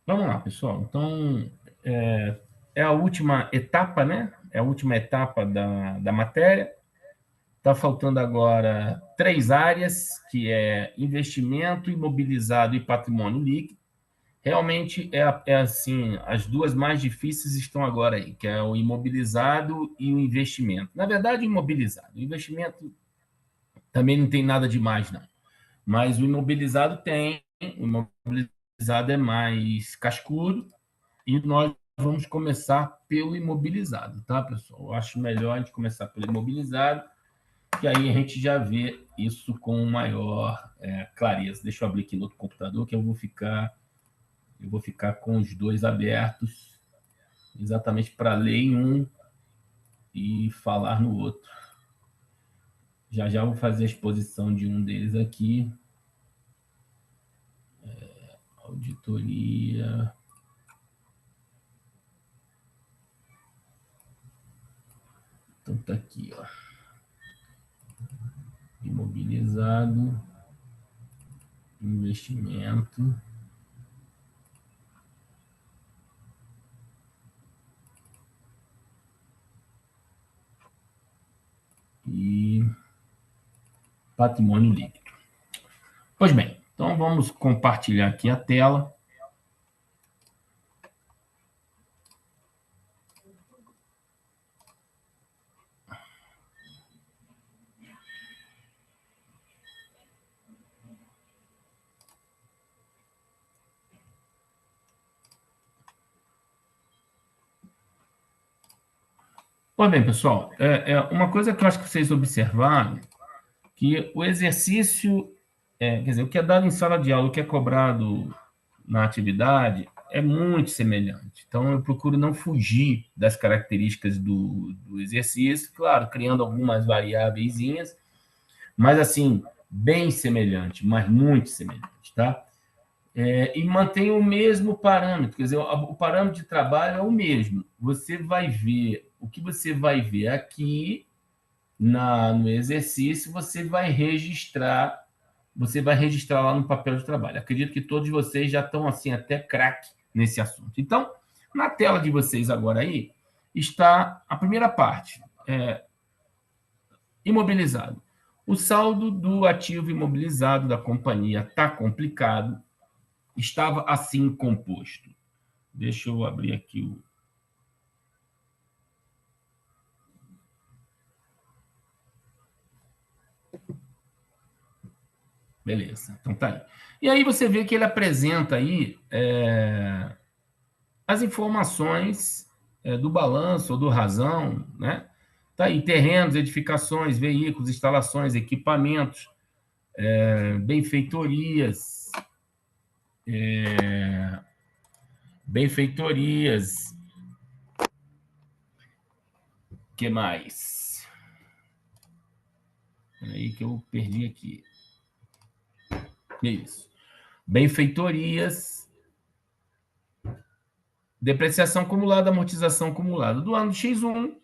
Vamos lá, pessoal. Então, é a última etapa, né? É a última etapa da matéria. Está faltando agora 3 áreas, que é investimento, imobilizado e patrimônio líquido. Realmente é assim, as duas mais difíceis estão agora aí, que é o imobilizado e o investimento. Na verdade, o imobilizado. O investimento também não tem nada demais, não. Mas o imobilizado tem, o imobilizado é mais cascudo, e nós vamos começar pelo imobilizado, tá, pessoal? Eu acho melhor a gente começar pelo imobilizado, que aí a gente já vê isso com maior clareza. Deixa eu abrir aqui no outro computador, que eu vou ficar com os dois abertos, exatamente para ler em um e falar no outro. Já já vou fazer a exposição de um deles aqui. Auditoria. Então tá aqui, ó. Imobilizado, investimento e patrimônio líquido. Pois bem, então vamos compartilhar aqui a tela. Pois bem, pessoal, uma coisa que eu acho que vocês observaram, que o exercício, quer dizer, o que é dado em sala de aula, o que é cobrado na atividade, é muito semelhante. Então, eu procuro não fugir das características do exercício, claro, criando algumas variáveis, mas assim, bem semelhante, mas muito semelhante, tá? E mantém o mesmo parâmetro, quer dizer, o parâmetro de trabalho é o mesmo. Você vai ver, o que você vai ver aqui no exercício, você vai registrar lá no papel de trabalho. Acredito que todos vocês já estão assim, até craque nesse assunto. Então, na tela de vocês agora aí, está a primeira parte, imobilizado. O saldo do ativo imobilizado da companhia está complicado, estava assim composto. Deixa eu abrir aqui o. Beleza, então tá aí. E aí você vê que ele apresenta aí as informações do balanço ou do razão, né? Tá aí, terrenos, edificações, veículos, instalações, equipamentos, benfeitorias, benfeitorias, que mais? Peraí que eu perdi aqui. Isso. Benfeitorias, depreciação acumulada, amortização acumulada do ano X1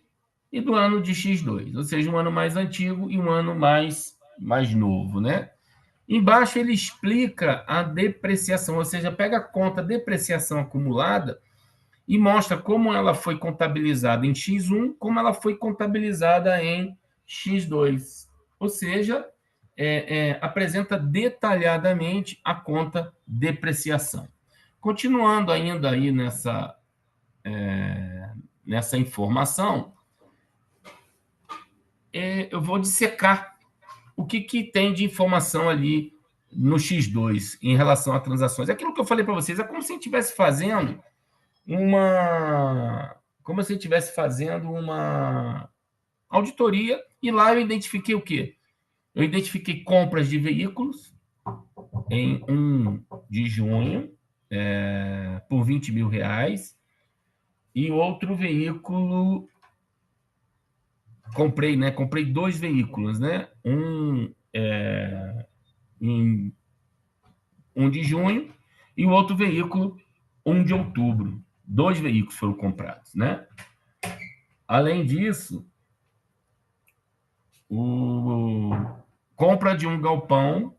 e do ano de X2, ou seja, um ano mais antigo e um ano mais novo, né? Embaixo ele explica a depreciação, ou seja, pega a conta depreciação acumulada e mostra como ela foi contabilizada em X1, como ela foi contabilizada em X2. Ou seja, apresenta detalhadamente a conta depreciação. Continuando ainda aí nessa informação, eu vou dissecar o que tem de informação ali no X2 em relação a transações. Aquilo que eu falei para vocês é como se a gente estivesse fazendo uma auditoria, e lá eu identifiquei o quê? Eu identifiquei compras de veículos em 1 de junho por R$ 20.000, e outro veículo comprei 2 veículos, né? Em 1 de junho e o outro veículo 1 de outubro. 2 veículos foram comprados, né? Além disso, o compra de um galpão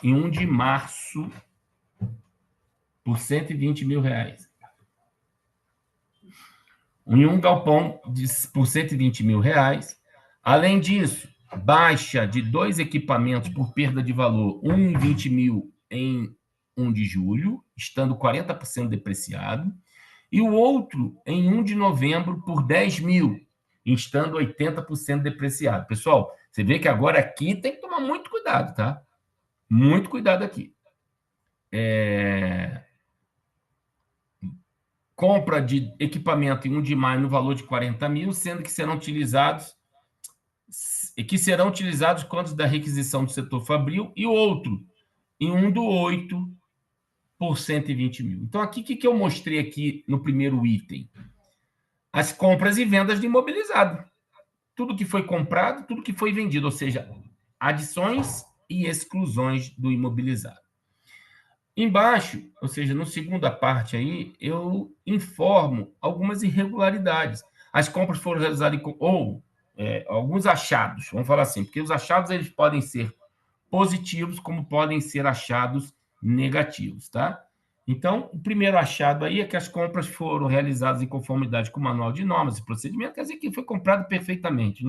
em 1 de março por R$ 120 mil. Em um galpão por R$ 120 mil. Além disso, baixa de 2 equipamentos por perda de valor, um em 20 mil em 1 de julho, estando 40% depreciado, e o outro em 1 de novembro por 10 mil, estando 80% depreciado. Pessoal, você vê que agora aqui tem que tomar muito cuidado, tá? Muito cuidado aqui. Compra de equipamento em 1 de maio no valor de 40 mil, sendo que serão utilizados quando da requisição do setor fabril, e o outro em 1 do 8 por 120 mil. Então, aqui, o que eu mostrei aqui no primeiro item? As compras e vendas de imobilizado. Tudo que foi comprado, tudo que foi vendido, ou seja, adições e exclusões do imobilizado. Embaixo, ou seja, na segunda parte aí, eu informo algumas irregularidades. As compras foram realizadas alguns achados, vamos falar assim, porque os achados eles podem ser positivos, como podem ser achados negativos, tá? Então, o primeiro achado aí é que as compras foram realizadas em conformidade com o Manual de Normas e Procedimento, quer dizer que foi comprado perfeitamente,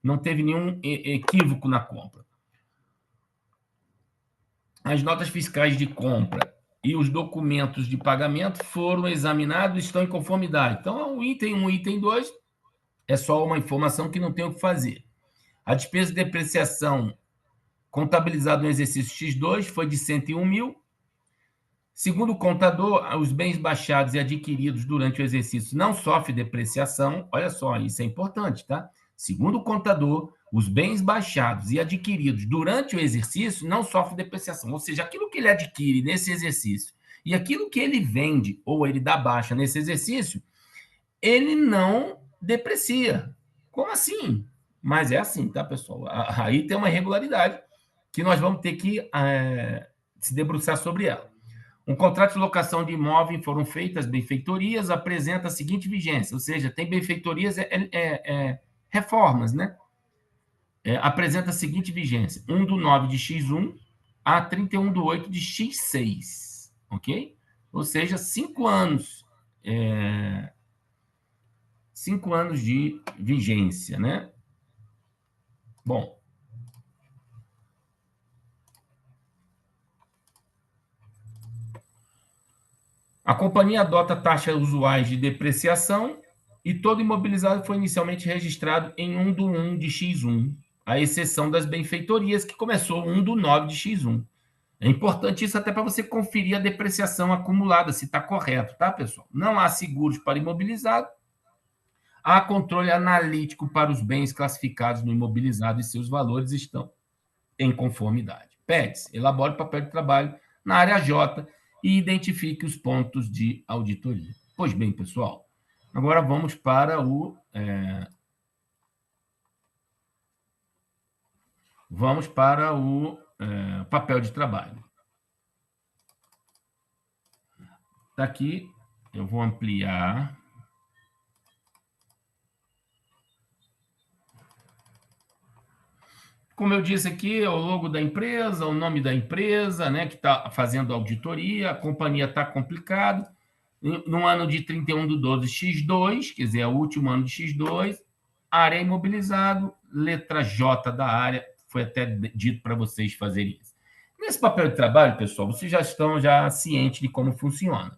não teve nenhum equívoco na compra. As notas fiscais de compra e os documentos de pagamento foram examinados e estão em conformidade. Então, o item 1 e item 2 é só uma informação que não tem o que fazer. A despesa de depreciação contabilizada no exercício X2 foi de 101 mil. Segundo o contador, os bens baixados e adquiridos durante o exercício não sofrem depreciação. Olha só, isso é importante, tá? Segundo o contador, os bens baixados e adquiridos durante o exercício não sofrem depreciação. Ou seja, aquilo que ele adquire nesse exercício e aquilo que ele vende ou ele dá baixa nesse exercício, ele não deprecia. Como assim? Mas é assim, tá, pessoal? Aí tem uma irregularidade que nós vamos ter que se debruçar sobre ela. Um contrato de locação de imóvel foram feitas benfeitorias, apresenta a seguinte vigência, ou seja, tem benfeitorias, reformas, né? Apresenta a seguinte vigência, 1 do 9 de X1 a 31 do 8 de X6, ok? Ou seja, 5 anos, 5 anos de vigência, né? Bom, a companhia adota taxas usuais de depreciação e todo imobilizado foi inicialmente registrado em 1 do 1 de X1, à exceção das benfeitorias, que começou 1 do 9 de X1. É importante isso até para você conferir a depreciação acumulada, se está correto, tá, pessoal? Não há seguros para imobilizado, há controle analítico para os bens classificados no imobilizado e seus valores estão em conformidade. PEDS, elabore o papel de trabalho na área J e identifique os pontos de auditoria. Pois bem, pessoal, agora vamos para o papel de trabalho. Está aqui, eu vou ampliar. Como eu disse aqui, é o logo da empresa, o nome da empresa, né, que está fazendo a auditoria, a companhia está complicado. No ano de 31 de 12, X2, quer dizer, é o último ano de X2, área imobilizado, letra J da área, foi até dito para vocês fazerem isso. Nesse papel de trabalho, pessoal, vocês já estão cientes de como funciona.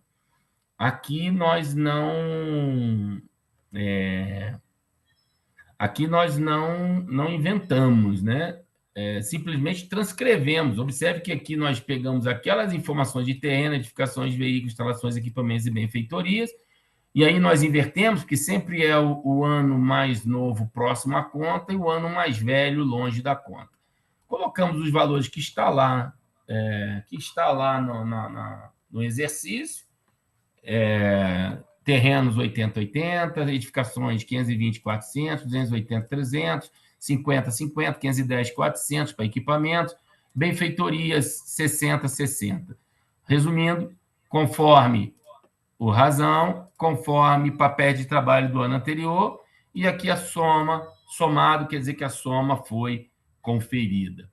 Aqui nós não inventamos, né? Simplesmente transcrevemos. Observe que aqui nós pegamos aquelas informações de terreno, edificações, veículos, instalações, equipamentos e benfeitorias, e aí nós invertemos, que sempre é o ano mais novo próximo à conta e o ano mais velho longe da conta. Colocamos os valores que está lá, no exercício, terrenos 80-80, edificações 520-400, 280-300, 50-50, 510-400 para equipamentos, benfeitorias 60-60. Resumindo, conforme o razão, conforme papel de trabalho do ano anterior, e aqui a soma, somado, quer dizer que a soma foi conferida.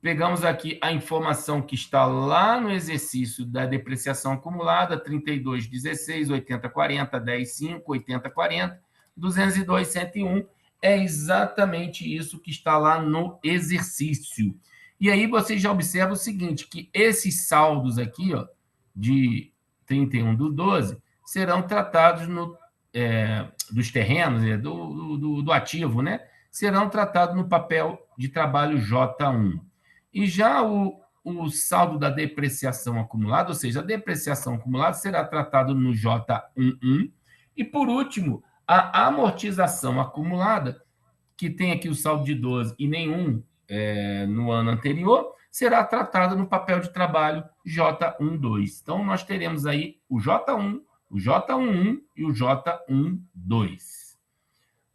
Pegamos aqui a informação que está lá no exercício da depreciação acumulada, 32, 16, 80, 40, 10, 5, 80, 40, 202, 101. É exatamente isso que está lá no exercício. E aí você já observa o seguinte, que esses saldos aqui, ó, de 31/12, serão tratados dos terrenos, do ativo, né? Serão tratados no papel de trabalho J1. E já o saldo da depreciação acumulada, ou seja, a depreciação acumulada será tratado no J11. E, por último, a amortização acumulada, que tem aqui o saldo de 12 e nenhum no ano anterior, será tratada no papel de trabalho J12. Então, nós teremos aí o J1, o J11 e o J12.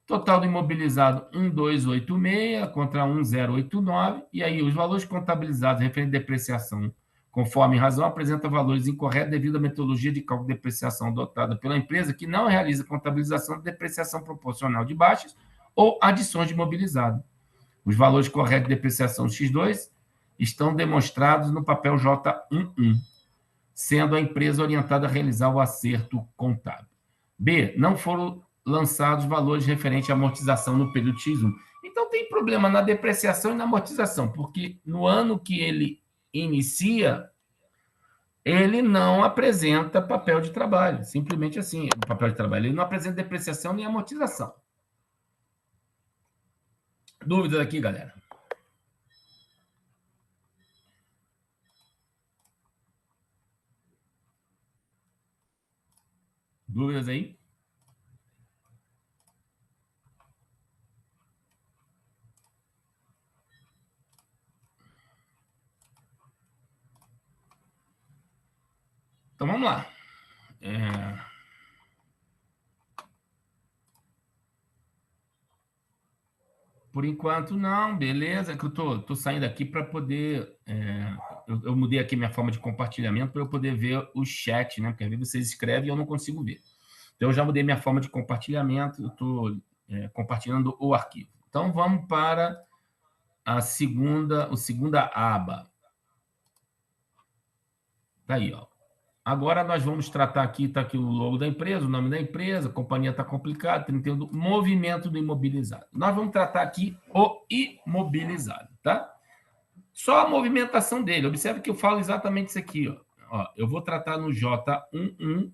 Total do imobilizado 1,286 contra 1,089, e aí os valores contabilizados referente à depreciação, conforme razão, apresentam valores incorretos devido à metodologia de cálculo de depreciação adotada pela empresa, que não realiza contabilização de depreciação proporcional de baixas ou adições de imobilizado. Os valores corretos de depreciação X2 estão demonstrados no papel J11, sendo a empresa orientada a realizar o acerto contábil. B. Não foram lançados valores referentes à amortização no período X1. Então, tem problema na depreciação e na amortização, porque no ano que ele inicia, ele não apresenta papel de trabalho. Simplesmente assim, papel de trabalho. Ele não apresenta depreciação nem amortização. Dúvidas aqui, galera? Dúvidas aí? Então, vamos lá. Por enquanto, não, beleza, que eu tô saindo aqui para poder... eu mudei aqui minha forma de compartilhamento para eu poder ver o chat, né? Porque às vezes vocês escrevem e eu não consigo ver. Então, eu já mudei minha forma de compartilhamento, eu estou compartilhando o arquivo. Então, vamos para a segunda aba. Tá aí, ó. Agora nós vamos tratar aqui, está aqui o logo da empresa, o nome da empresa, a companhia está complicada, 31 do movimento do imobilizado. Nós vamos tratar aqui o imobilizado, tá? Só a movimentação dele. Observe que eu falo exatamente isso aqui, ó. Ó, eu vou tratar no J11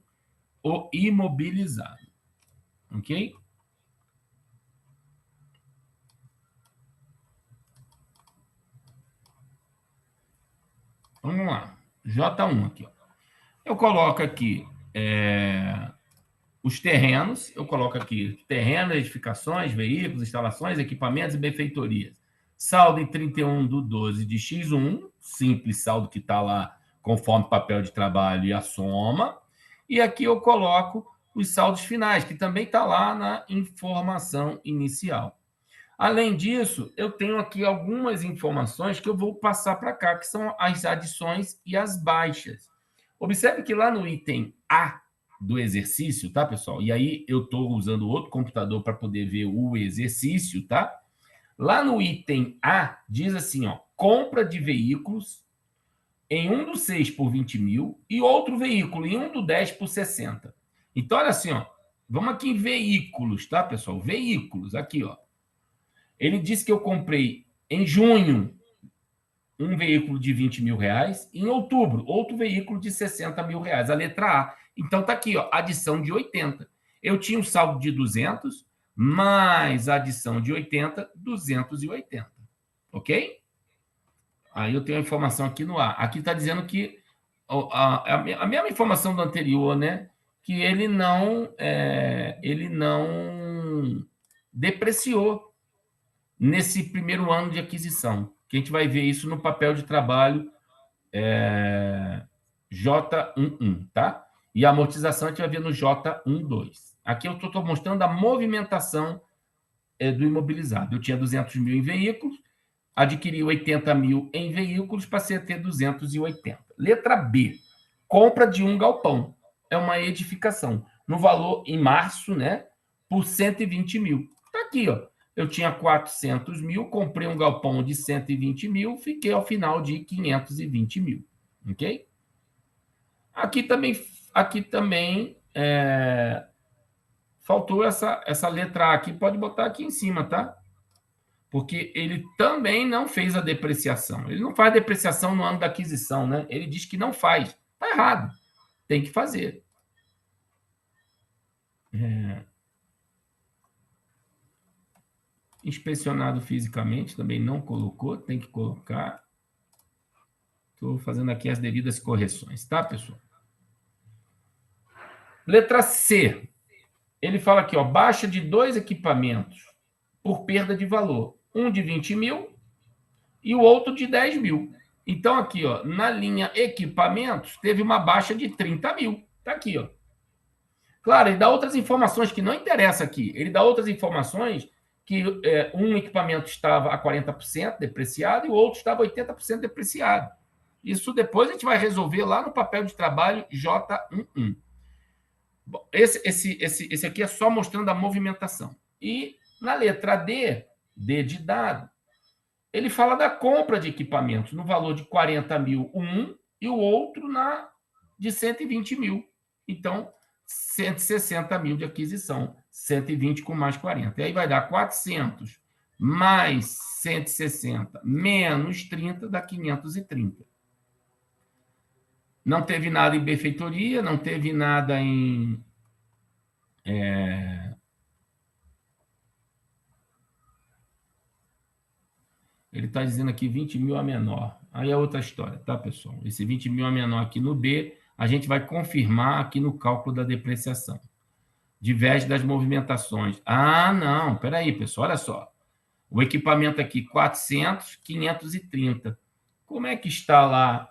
o imobilizado, ok? Vamos lá. J1 aqui, ó. Eu coloco aqui os terrenos, eu coloco aqui terrenos, edificações, veículos, instalações, equipamentos e benfeitorias. Saldo em 31/12 de X1, simples saldo que está lá conforme papel de trabalho e a soma. E aqui eu coloco os saldos finais, que também está lá na informação inicial. Além disso, eu tenho aqui algumas informações que eu vou passar para cá, que são as adições e as baixas. Observe que lá no item A do exercício, tá, pessoal? E aí eu estou usando outro computador para poder ver o exercício, tá? Lá no item A, diz assim, ó, compra de veículos em um do 6 por 20 mil e outro veículo em um do 10 por 60. Então, olha assim, ó, vamos aqui em veículos, tá, pessoal? Veículos, aqui, ó. Ele disse que eu comprei em junho um veículo de 20 mil reais, e em outubro, outro veículo de 60 mil reais, a letra A. Então, está aqui, ó, adição de 80. Eu tinha um saldo de 200, mais adição de 80, 280. Ok? Aí eu tenho a informação aqui no A. Aqui está dizendo que a mesma informação do anterior, né? Que ele não depreciou nesse primeiro ano de aquisição. Que a gente vai ver isso no papel de trabalho J11, tá? E a amortização a gente vai ver no J12. Aqui eu estou mostrando a movimentação do imobilizado. Eu tinha 200 mil em veículos, adquiri 80 mil em veículos, passei a ter 280. Letra B, compra de um galpão. É uma edificação. No valor, em março, né? Por 120 mil. Está aqui, ó. eu tinha 400 mil, comprei um galpão de 120 mil, fiquei ao final de 520 mil. Ok? Aqui também faltou essa letra A aqui, pode botar aqui em cima, tá? Porque ele também não fez a depreciação. Ele não faz depreciação no ano da aquisição, né? Ele diz que não faz. Está errado. Tem que fazer. Inspecionado fisicamente, também não colocou, tem que colocar. Estou fazendo aqui as devidas correções, tá, pessoal? Letra C. Ele fala aqui, ó, baixa de 2 equipamentos por perda de valor. Um de 20 mil e o outro de 10 mil. Então, aqui, ó, na linha equipamentos, teve uma baixa de 30 mil. Está aqui, ó. Claro, ele dá outras informações que não interessa aqui. Ele dá outras informações que um equipamento estava a 40% depreciado e o outro estava a 80% depreciado. Isso depois a gente vai resolver lá no papel de trabalho J11. Bom, esse aqui é só mostrando a movimentação. E na letra D, D de dado, ele fala da compra de equipamentos no valor de 40 mil um e o outro de 120 mil. Então, 160 mil de aquisição, 120 com mais 40. E aí vai dar 400 mais 160 menos 30 dá 530. Não teve nada em benfeitoria, não teve nada em... Ele está dizendo aqui 20 mil a menor. Aí é outra história, tá, pessoal? Esse 20 mil a menor aqui no B, a gente vai confirmar aqui no cálculo da depreciação. Diverge das movimentações. Ah, não, peraí, pessoal, olha só. O equipamento aqui, 400, 530. Como é que está lá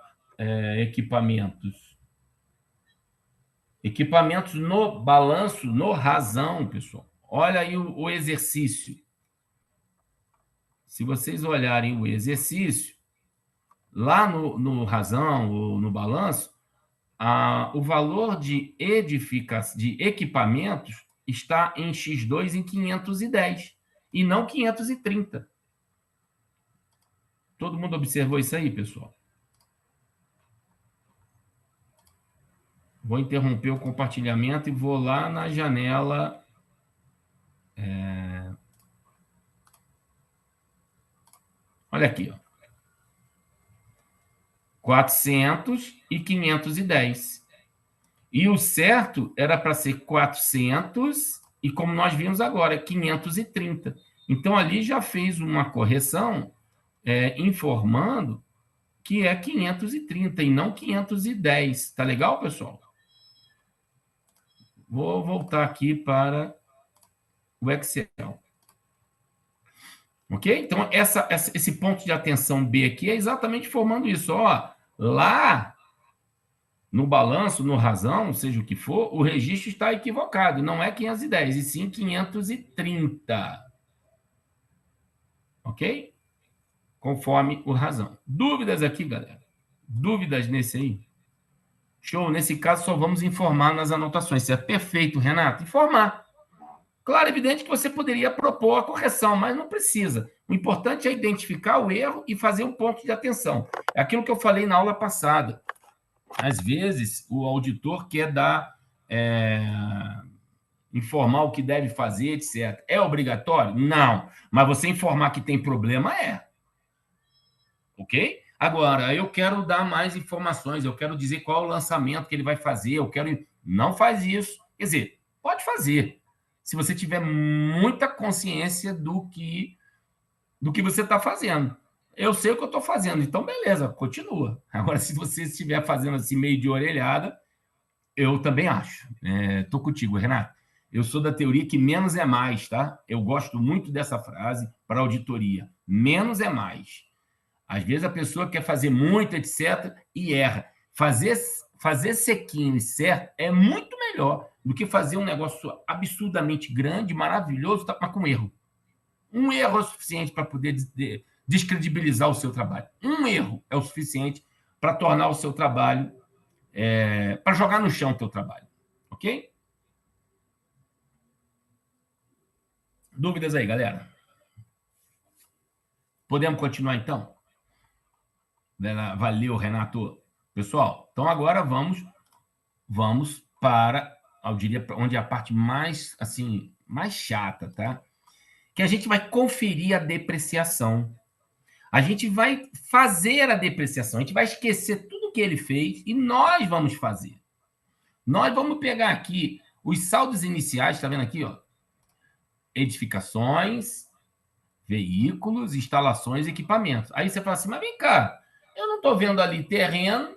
equipamentos? Equipamentos no balanço, no razão, pessoal. Olha aí o exercício. Se vocês olharem o exercício, lá no razão ou no balanço, o valor de equipamentos está em X2 em 510 e não 530. Todo mundo observou isso aí, pessoal? Vou interromper o compartilhamento e vou lá na janela... Olha aqui, ó. 400 e 510. E o certo era para ser 400 e, como nós vimos agora, 530. Então, ali já fez uma correção informando que é 530 e não 510. Tá legal, pessoal? Vou voltar aqui para o Excel. Ok? Então, esse ponto de atenção B aqui é exatamente formando isso. Ó, lá no balanço, no razão, seja o que for, o registro está equivocado. Não é 510, e sim 530. Ok? Conforme o razão. Dúvidas aqui, galera? Dúvidas nesse aí? Show. Nesse caso, só vamos informar nas anotações. Isso é perfeito, Renato. Informar. Claro, evidente que você poderia propor a correção, mas não precisa. O importante é identificar o erro e fazer um ponto de atenção. É aquilo que eu falei na aula passada. Às vezes, o auditor quer informar o que deve fazer, etc. É obrigatório? Não. Mas você informar que tem problema, é. Ok? Agora, eu quero dar mais informações, eu quero dizer qual é o lançamento que ele vai fazer, eu quero... Não faz isso. Quer dizer, pode fazer, se você tiver muita consciência do que você está fazendo. Eu sei o que eu estou fazendo, então beleza, continua. Agora, se você estiver fazendo assim meio de orelhada, eu também acho. Estou contigo, Renato. Eu sou da teoria que menos é mais, tá? Eu gosto muito dessa frase para auditoria. Menos é mais. Às vezes a pessoa quer fazer muito, etc., e erra. Fazer sequinho e certo é muito melhor do que fazer um negócio absurdamente grande, maravilhoso, mas com erro. Um erro é o suficiente para poder descredibilizar o seu trabalho. Um erro é o suficiente para tornar o seu trabalho, para jogar no chão o seu trabalho. Ok? Dúvidas aí, galera? Podemos continuar, então? Valeu, Renato. Pessoal, então agora vamos para, eu diria, onde é a parte mais, assim, mais chata, tá? Que a gente vai conferir a depreciação. A gente vai fazer a depreciação, a gente vai esquecer tudo que ele fez e nós vamos fazer. Nós vamos pegar aqui os saldos iniciais, está vendo aqui, ó? Edificações, veículos, instalações, equipamentos. Aí você fala assim, mas vem cá, eu não estou vendo ali terreno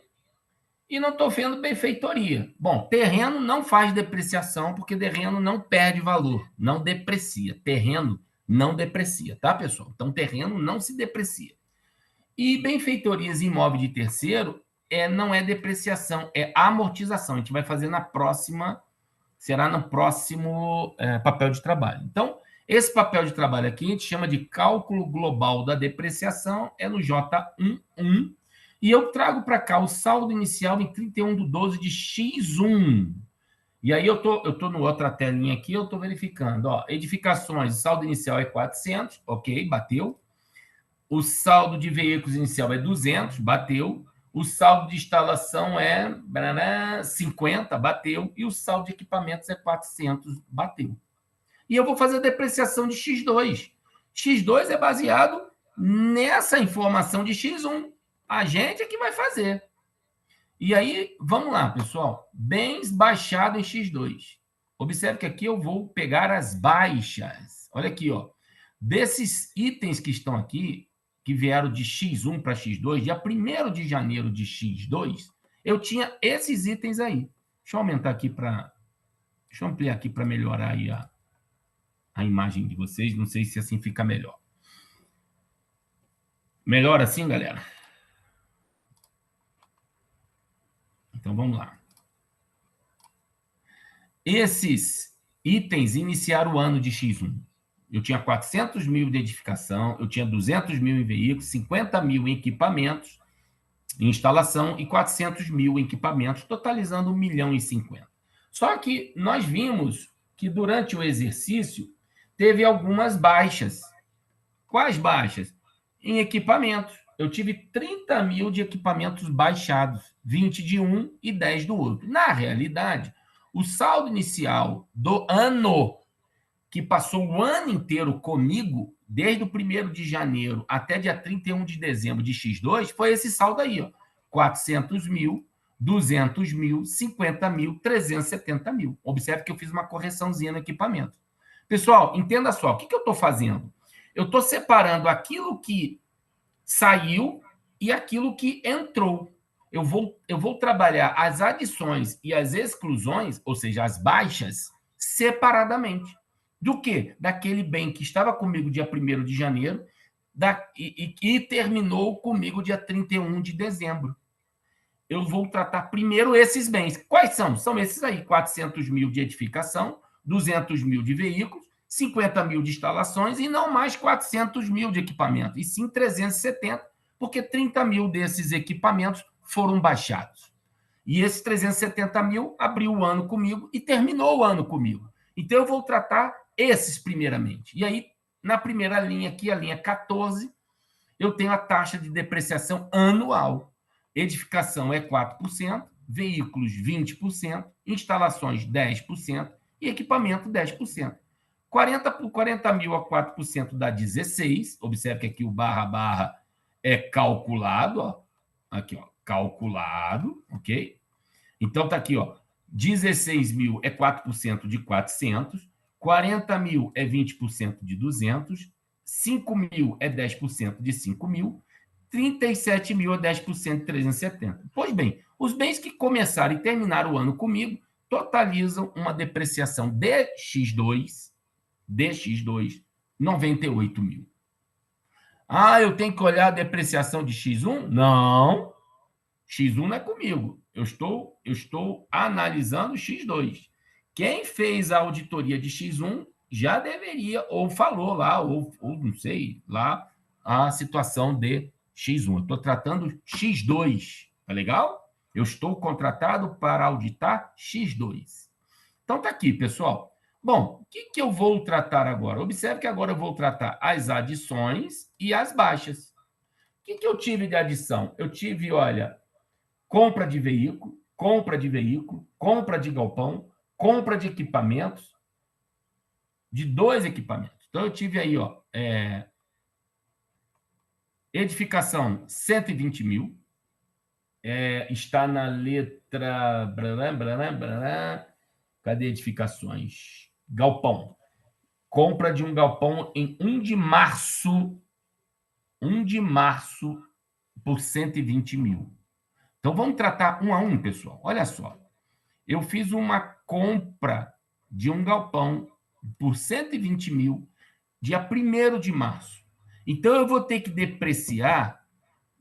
e não estou vendo benfeitoria. Bom, terreno não faz depreciação, porque terreno não perde valor, não deprecia. Terreno não deprecia, tá, pessoal? Então, terreno não se deprecia. E benfeitorias e imóvel de terceiro não é depreciação, é amortização. A gente vai fazer na próxima, será no próximo papel de trabalho. Então, esse papel de trabalho aqui a gente chama de cálculo global da depreciação, é no J11, e eu trago para cá o saldo inicial em 31/12 de X1. E aí eu tô no outra telinha aqui, eu estou verificando, ó, edificações, o saldo inicial é 400, ok, bateu. O saldo de veículos inicial é 200, bateu. O saldo de instalação é 50, bateu. E o saldo de equipamentos é 400, bateu. E eu vou fazer a depreciação de X2. X2 é baseado nessa informação de X1. A gente é que vai fazer. E aí, vamos lá, pessoal. Bens baixado em X2. Observe que aqui eu vou pegar as baixas. Olha aqui, ó. Desses itens que estão aqui, que vieram de X1 para X2, dia 1º de janeiro de X2, eu tinha esses itens aí. Deixa eu aumentar aqui para... Deixa eu ampliar aqui para melhorar aí a imagem de vocês. Não sei se assim fica melhor. Melhor assim, galera? Então, vamos lá. Esses itens iniciaram o ano de X1. Eu tinha 400 mil de edificação, eu tinha 200 mil em veículos, 50 mil em equipamentos, em instalação, e 400 mil em equipamentos, totalizando 1.050.000. Só que nós vimos que durante o exercício teve algumas baixas. Quais baixas? Em equipamentos. Eu tive 30 mil de equipamentos baixados, 20 de um e 10 do outro. Na realidade, o saldo inicial do ano, que passou o ano inteiro comigo, desde o 1º de janeiro até dia 31 de dezembro de X2, foi esse saldo aí, ó. 400 mil, 200 mil, 50 mil, 370 mil. Observe que eu fiz uma correçãozinha no equipamento. Pessoal, entenda só, o que eu estou fazendo? Eu estou separando aquilo que saiu e aquilo que entrou. Eu vou trabalhar as adições e as exclusões, ou seja, as baixas, separadamente. Do que? Daquele bem que estava comigo dia 1º de janeiro e terminou comigo dia 31 de dezembro. Eu vou tratar primeiro esses bens. Quais são? São esses aí, 400 mil de edificação, 200 mil de veículos, 50 mil de instalações e não mais 400 mil de equipamento, e sim 370, porque 30 mil desses equipamentos foram baixados. E esses 370 mil abriu o ano comigo e terminou o ano comigo. Então, eu vou tratar esses primeiramente. E aí, na primeira linha aqui, a linha 14, eu tenho a taxa de depreciação anual. Edificação é 4%, veículos 20%, instalações 10% e equipamento 10%. 40 por 40 mil a 4% dá 16. Observe que aqui o barra é calculado, ó. Aqui, ó, calculado, ok? Então, tá aqui, ó, 16 mil é 4% de 400, 40 mil é 20% de 200, 5 mil é 10% de 5 mil, 37 mil é 10% de 370. Pois bem, os bens que começaram e terminaram o ano comigo totalizam uma depreciação de X2, 98 mil. Ah, eu tenho que olhar a depreciação de X1? Não. X1 não é comigo. Eu estou analisando X2. Quem fez a auditoria de X1 já deveria, ou falou lá, ou não sei, lá, a situação de X1. Eu estou tratando X2. Tá legal? Eu estou contratado para auditar X2. Então, tá aqui, pessoal. Bom, o que eu vou tratar agora? Observe que agora eu vou tratar as adições e as baixas. O que eu tive de adição? Eu tive, olha, compra de veículo, compra de veículo, compra de galpão, compra de equipamentos, de 2 equipamentos. Então, eu tive aí, ó, edificação, 120 mil, está na letra... Cadê edificações? Galpão. Compra de um galpão em 1 de março, por 120 mil. Então, vamos tratar um a um, pessoal. Olha só. Eu fiz uma compra de um galpão por 120 mil, dia 1º de março. Então, eu vou ter que depreciar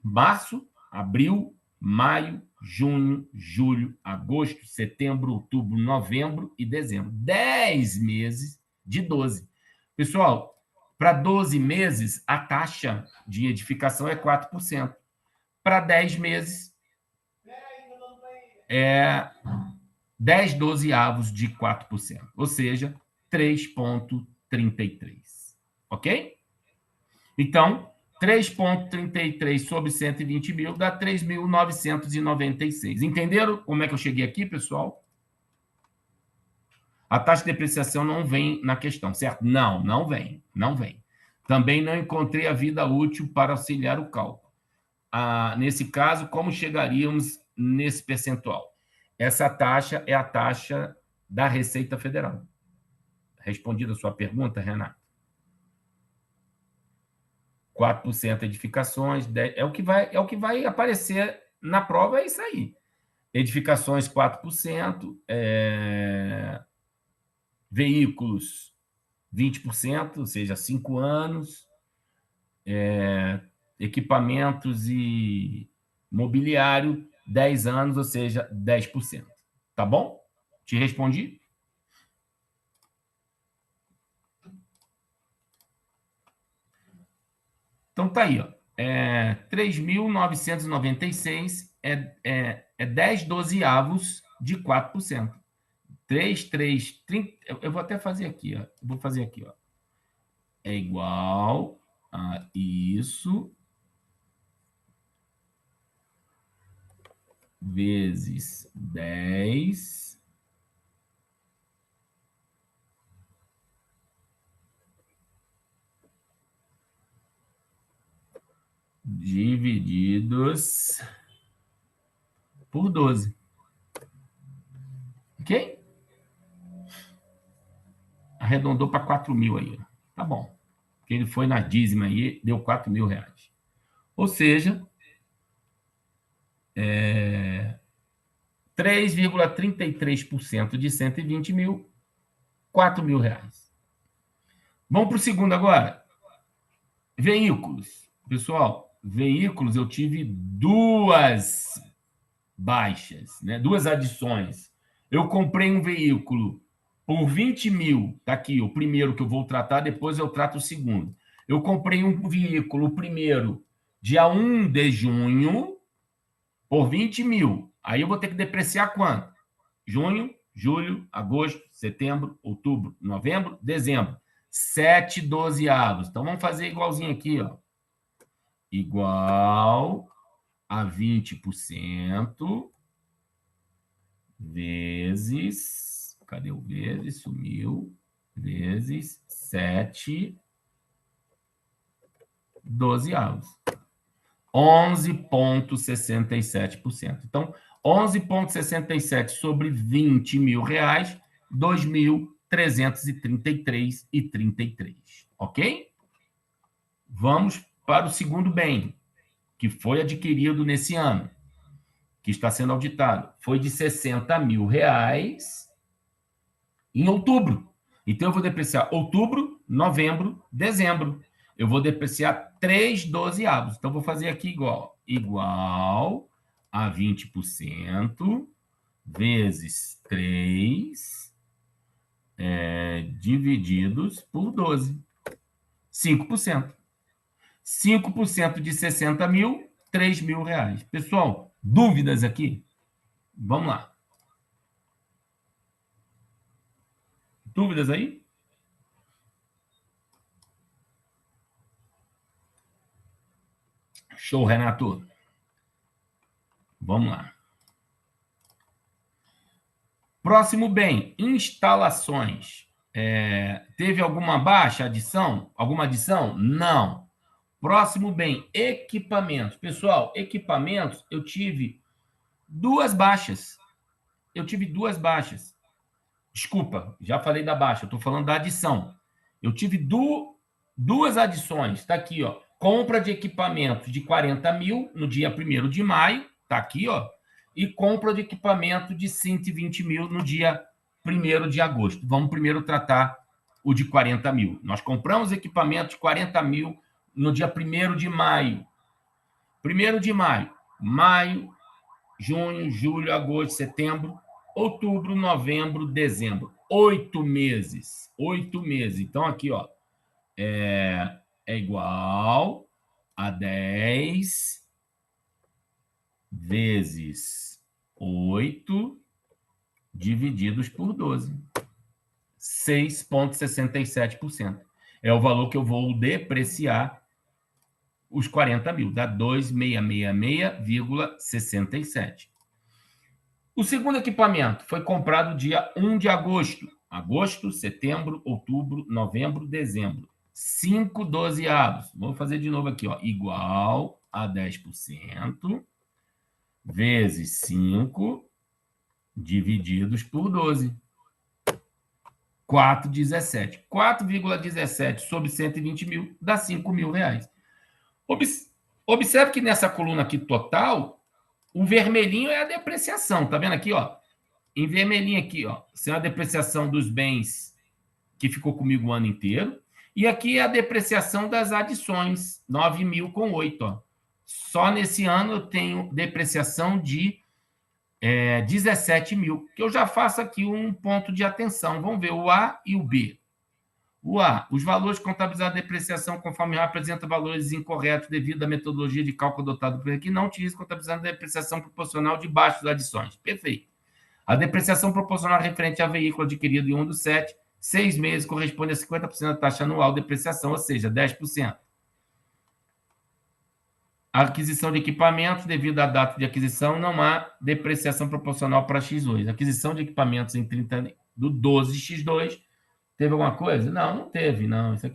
março, abril, maio, junho, julho, agosto, setembro, outubro, novembro e dezembro. 10 meses de 12. Pessoal, para 12 meses, a taxa de edificação é 4%. Para 10 meses, é 10 dozeavos de 4%, ou seja, 3,33. Ok? Então, 3,33 sobre 120 mil dá 3.996. Entenderam como é que eu cheguei aqui, pessoal? A taxa de depreciação não vem na questão, certo? Não, não vem. Não vem. Também não encontrei a vida útil para auxiliar o cálculo. Nesse caso, como chegaríamos nesse percentual? Essa taxa é a taxa da Receita Federal. Respondida a sua pergunta, Renato? 4% edificações, 10, é o que vai aparecer na prova, é isso aí. Edificações, 4%, veículos, 20%, ou seja, 5 anos, equipamentos e mobiliário, 10 anos, ou seja, 10%. Tá bom? Te respondi? Então, tá aí, ó. 3.996 é 10 dozeavos de 4%. 30, eu vou até fazer aqui, ó. Vou fazer aqui, ó. É igual a isso vezes 10 divididos por 12. Ok? Arredondou para 4 mil aí. Tá bom. Porque ele foi na dízima aí, deu 4 mil reais. Ou seja, 3,33% de 120 mil, 4 mil reais. Vamos para o segundo agora. Veículos. Pessoal, veículos eu tive 2 baixas, né? 2 adições. Eu comprei um veículo por 20 mil, tá aqui, o primeiro que eu vou tratar, depois eu trato o segundo. Eu comprei um veículo, o primeiro, dia 1 de junho, por 20 mil. Aí eu vou ter que depreciar quanto? Junho, julho, agosto, setembro, outubro, novembro, dezembro. 7 dozeavos. Então, vamos fazer igualzinho aqui, ó. Igual a 20% vezes... Cadê o vezes? Sumiu. Vezes 7 dozeavos. 11,67%. Então, 11,67 sobre 20 mil reais, 2.333,33. Ok? Vamos para o segundo bem, que foi adquirido nesse ano, que está sendo auditado. Foi de 60 mil reais em outubro. Então, eu vou depreciar outubro, novembro, dezembro. Eu vou depreciar 3 dozeavos. Então, vou fazer aqui igual a 20% vezes 3 divididos por 12. 5%. 5% de 60 mil, 3 mil reais. Pessoal, dúvidas aqui? Vamos lá. Dúvidas aí? Show, Renato. Vamos lá. Próximo bem, instalações. Teve alguma baixa adição? Alguma adição? Não. Próximo bem, equipamentos. Pessoal, equipamentos, eu tive duas baixas. Desculpa, já falei da baixa, eu estou falando da adição. Eu tive duas adições. Está aqui, ó. Compra de equipamento de 40 mil no dia 1º de maio. Está aqui, ó. E compra de equipamento de 120 mil no dia 1º de agosto. Vamos primeiro tratar o de 40 mil. Nós compramos equipamento de 40 mil no dia 1º de maio. 1º de maio. Maio, junho, julho, agosto, setembro, outubro, novembro, dezembro. 8 meses. 8 meses. Então, aqui, ó, é igual a 10 vezes 8 divididos por 12. 6,67%. É o valor que eu vou depreciar os 40 mil. Dá 2.666,67. O segundo equipamento foi comprado dia 1 de agosto. Agosto, setembro, outubro, novembro, dezembro. 5 dozeavos. Vou fazer de novo aqui, ó. Igual a 10% vezes 5 divididos por 12. 4,17. 4,17 sobre 120 mil dá 5 mil reais. Observe que nessa coluna aqui total, o vermelhinho é a depreciação. Tá vendo aqui, ó? Em vermelhinho aqui, ó, é a depreciação dos bens que ficou comigo o ano inteiro. E aqui é a depreciação das adições, 9 mil com 8. Ó. Só nesse ano eu tenho depreciação de 17 mil, que eu já faço aqui um ponto de atenção. Vamos ver o A e o B. O A, os valores contabilizados de depreciação conforme apresentam valores incorretos devido à metodologia de cálculo adotada por aqui, não utiliza contabilização de depreciação proporcional de baixo das adições. Perfeito. A depreciação proporcional referente a veículo adquirido em 1 do 7, 6 meses, corresponde a 50% da taxa anual de depreciação, ou seja, 10%. A aquisição de equipamentos, devido à data de aquisição, não há depreciação proporcional para X2. Aquisição de equipamentos em 30 do 12x2, teve alguma coisa? Não, não teve, não. Isso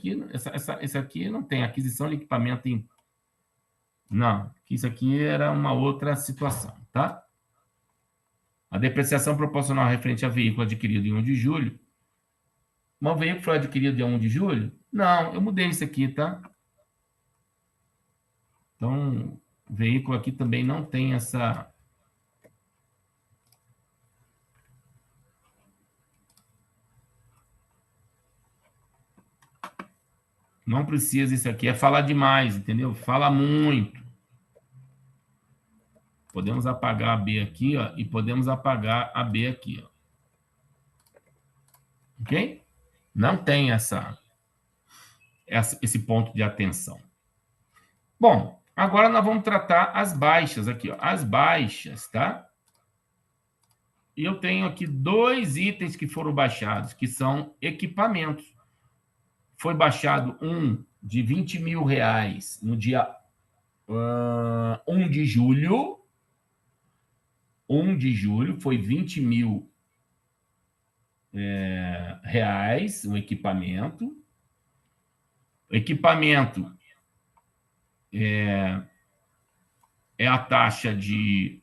aqui não tem. Aquisição de equipamento em... Não, isso aqui era uma outra situação, tá? A depreciação proporcional referente a veículo adquirido em 1 de julho. Mas o veículo foi adquirido em 1 de julho? Não, eu mudei isso aqui, tá? Então, o veículo aqui também não tem essa... Não precisa isso aqui, é falar demais, entendeu? Fala muito. Podemos apagar a B aqui, ó, e podemos apagar a B aqui, ó. Ok? Não tem esse ponto de atenção. Bom, agora nós vamos tratar as baixas aqui, ó. As baixas, tá? E eu tenho aqui 2 itens que foram baixados, que são equipamentos. Foi baixado um de 20 mil reais no dia 1 de julho. 1 de julho foi 20 mil reais um equipamento. O equipamento é a taxa de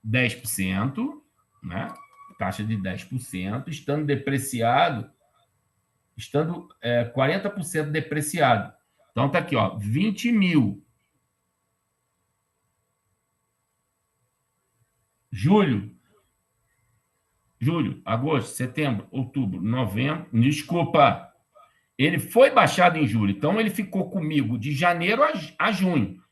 10%, né? Taxa de 10%, estando depreciado, estando 40% depreciado. Então, tá aqui, ó, 20 mil. Julho, agosto, setembro, outubro, novembro. Desculpa, ele foi baixado em julho, então ele ficou comigo de janeiro a junho.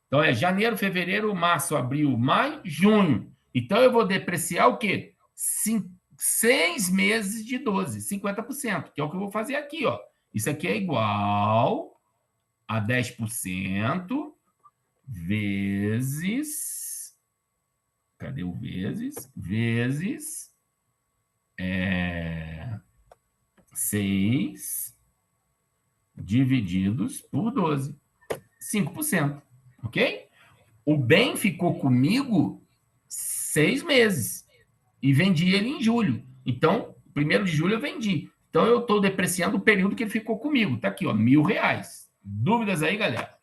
Então é janeiro, fevereiro, março, abril, maio, junho. Então eu vou depreciar o quê? 6 meses de 12, 50%, que é o que eu vou fazer aqui, ó. Isso aqui é igual a 10% vezes... Cadê o vezes? Vezes 6 divididos por 12. 5%. Ok? O bem ficou comigo 6 meses. E vendi ele em julho. Então, 1º de julho eu vendi. Então, eu estou depreciando o período que ele ficou comigo. Está aqui, ó, R$1.000. Dúvidas aí, galera?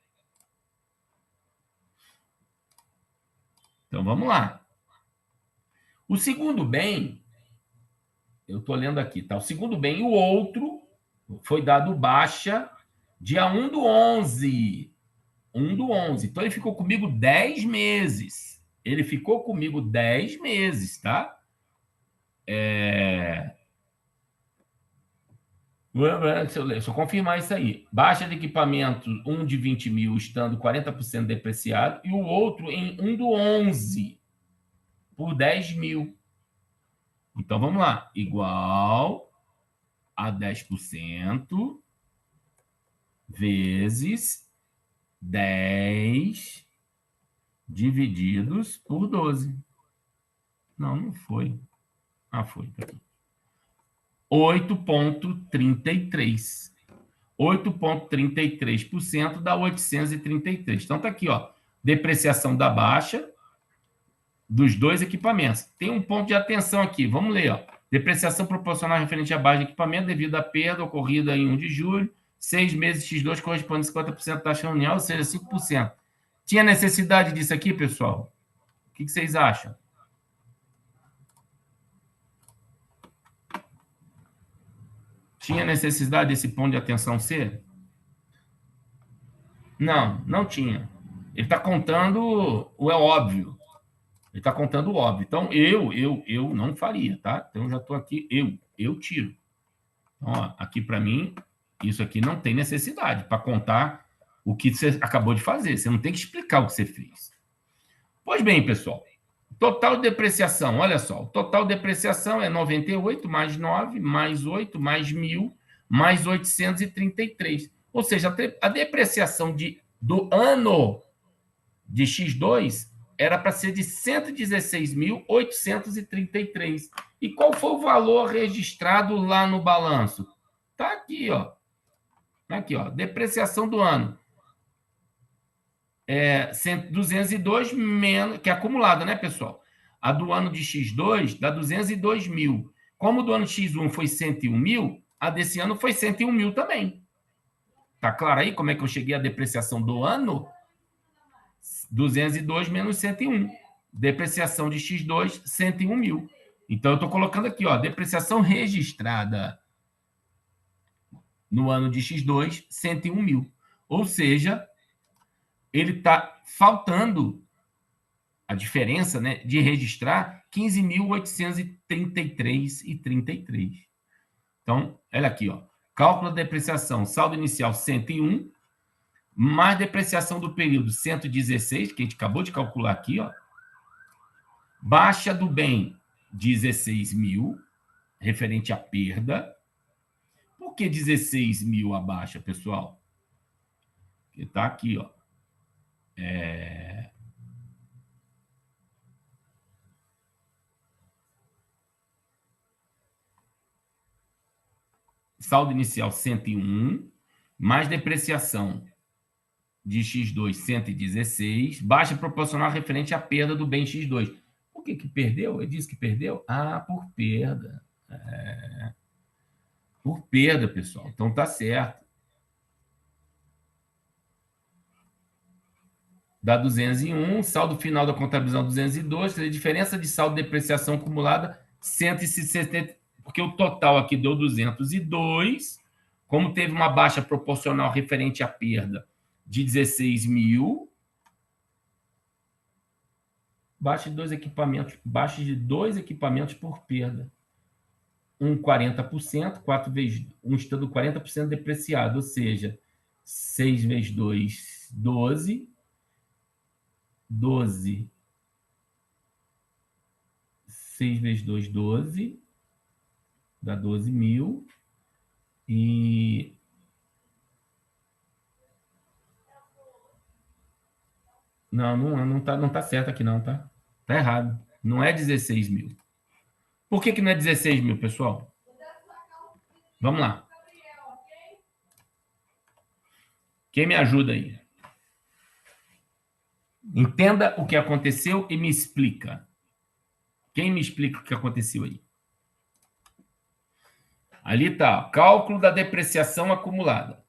Então, vamos lá. O segundo bem, eu estou lendo aqui, tá? O segundo bem, o outro, foi dado baixa dia 1/11. 1/11. Então, ele ficou comigo 10 meses. Ele ficou comigo 10 meses, tá? Deixa eu confirmar isso aí. Baixa de equipamento, um de 20 mil, estando 40% depreciado, e o outro em 1/11, por 10 mil. Então, vamos lá. Igual a 10% vezes 10 divididos por 12. Não foi. Foi. 8,33. 8,33% dá 833. Então, tá aqui, ó. Depreciação da baixa dos dois equipamentos. Tem um ponto de atenção aqui. Vamos ler, ó. Depreciação proporcional referente à baixa de equipamento devido à perda ocorrida em 1 de julho. 6 meses X2 corresponde a 50% da taxa anual, ou seja, 5%. Tinha necessidade disso aqui, pessoal? O que vocês acham? Tinha necessidade desse ponto de atenção ser? Não tinha. Ele está contando o óbvio. Ele está contando o óbvio. Então, eu não faria, tá? Então, eu já estou aqui, eu tiro. Então, ó, aqui para mim, isso aqui não tem necessidade para contar o que você acabou de fazer. Você não tem que explicar o que você fez. Pois bem, pessoal, total de depreciação, olha só, o total de depreciação é 98 mais 9, mais 8, mais 1.000, mais 833. Ou seja, a depreciação do ano de X2 era para ser de 116.833. E qual foi o valor registrado lá no balanço? Está aqui, ó. Tá aqui, ó. Depreciação do ano. 202 menos, que é acumulada, né, pessoal? A do ano de X2 dá 202 mil. Como do ano X1 foi 101 mil, a desse ano foi 101 mil também. Tá claro aí como é que eu cheguei à depreciação do ano? 202 menos 101. Depreciação de X2, 101 mil. Então, eu estou colocando aqui, ó, depreciação registrada no ano de X2, 101 mil. Ou seja, ele está faltando a diferença, né, de registrar 15.833,33. Então, olha aqui, ó. Cálculo da depreciação, saldo inicial 101, mais depreciação do período 116, que a gente acabou de calcular aqui, ó. Baixa do bem 16 mil, referente à perda. Por que 16 mil a baixa, pessoal? Porque está aqui, ó. Saldo inicial 101, mais depreciação de X2 116, baixa proporcional referente à perda do bem X2. Por que perdeu? Ele disse que perdeu? Por perda. Por perda, pessoal. Então tá certo. Dá 201, saldo final da contabilização 202, a diferença de saldo de depreciação acumulada 160, porque o total aqui deu 202, como teve uma baixa proporcional referente à perda de 16 mil, baixa de dois equipamentos por perda. 40%, 4 vezes um estando 40% depreciado, ou seja, 6 vezes 2, 12, 6 vezes 2, 12, dá 12 mil, e não tá certo aqui não, tá? Tá errado, não é 16 mil. Por que não é 16 mil, pessoal? Vamos lá. Quem me ajuda aí? Entenda o que aconteceu e me explica. Quem me explica o que aconteceu aí? Ali está, cálculo da depreciação acumulada.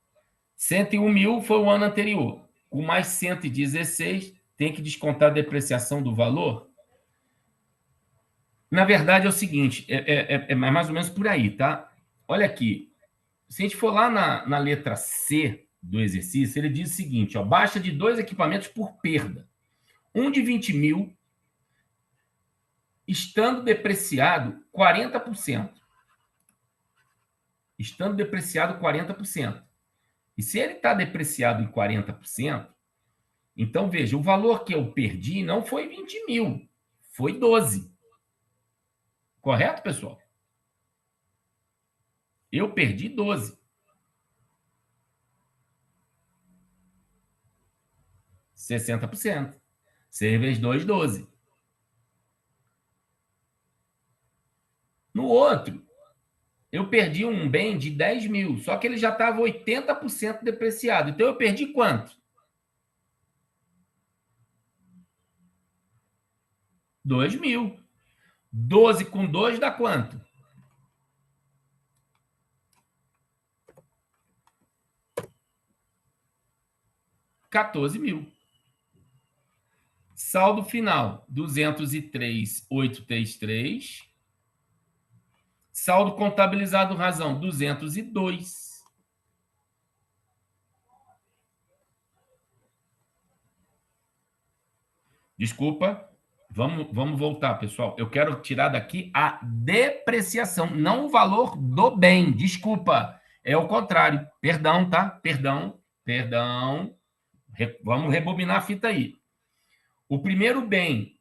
101 mil foi o ano anterior. Com mais 116, tem que descontar a depreciação do valor? Na verdade, é o seguinte, é mais ou menos por aí, tá? Olha aqui, se a gente for lá na letra C do exercício, ele diz o seguinte, ó, baixa de 2 equipamentos por perda. Um de 20 mil, estando depreciado 40%. Estando depreciado 40%. E se ele está depreciado em 40%, então, veja, o valor que eu perdi não foi 20 mil, foi 12. Correto, pessoal? Eu perdi 12. 60%. 6 vezes 2, 12. No outro, eu perdi um bem de 10 mil, só que ele já estava 80% depreciado. Então, eu perdi quanto? 2 mil. 12 com 2 dá quanto? 14 mil. Saldo final, 203.833. Saldo contabilizado razão, 202. Desculpa, vamos voltar, pessoal. Eu quero tirar daqui a depreciação, não o valor do bem. Desculpa, é o contrário. Perdão, tá? Perdão. Vamos rebobinar a fita aí. O primeiro bem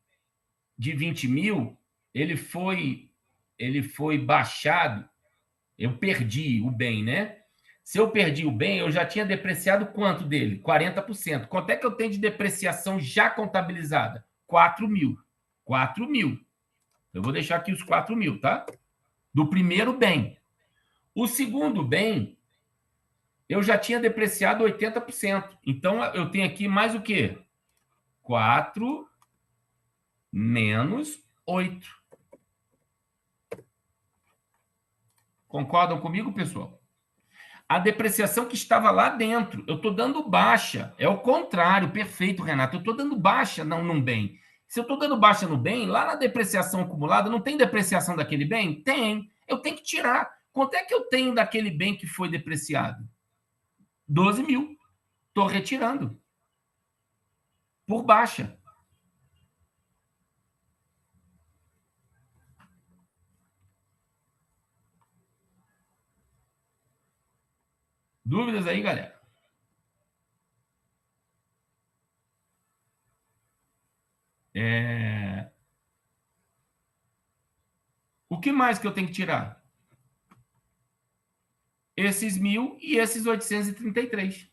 de 20 mil, ele foi baixado. Eu perdi o bem, né? Se eu perdi o bem, eu já tinha depreciado quanto dele? 40%. Quanto é que eu tenho de depreciação já contabilizada? 4 mil. 4 mil. Eu vou deixar aqui os 4 mil, tá? Do primeiro bem. O segundo bem, eu já tinha depreciado 80%. Então, eu tenho aqui mais o quê? 4 menos 8. Concordam comigo, pessoal? A depreciação que estava lá dentro. Eu estou dando baixa. É o contrário. Perfeito, Renato. Eu estou dando baixa num bem. Se eu estou dando baixa no bem, lá na depreciação acumulada, não tem depreciação daquele bem? Tem. Eu tenho que tirar. Quanto é que eu tenho daquele bem que foi depreciado? 12 mil. Estou retirando. Por baixa. Dúvidas aí, galera? O que mais que eu tenho que tirar? Esses 1.000 e esses 833.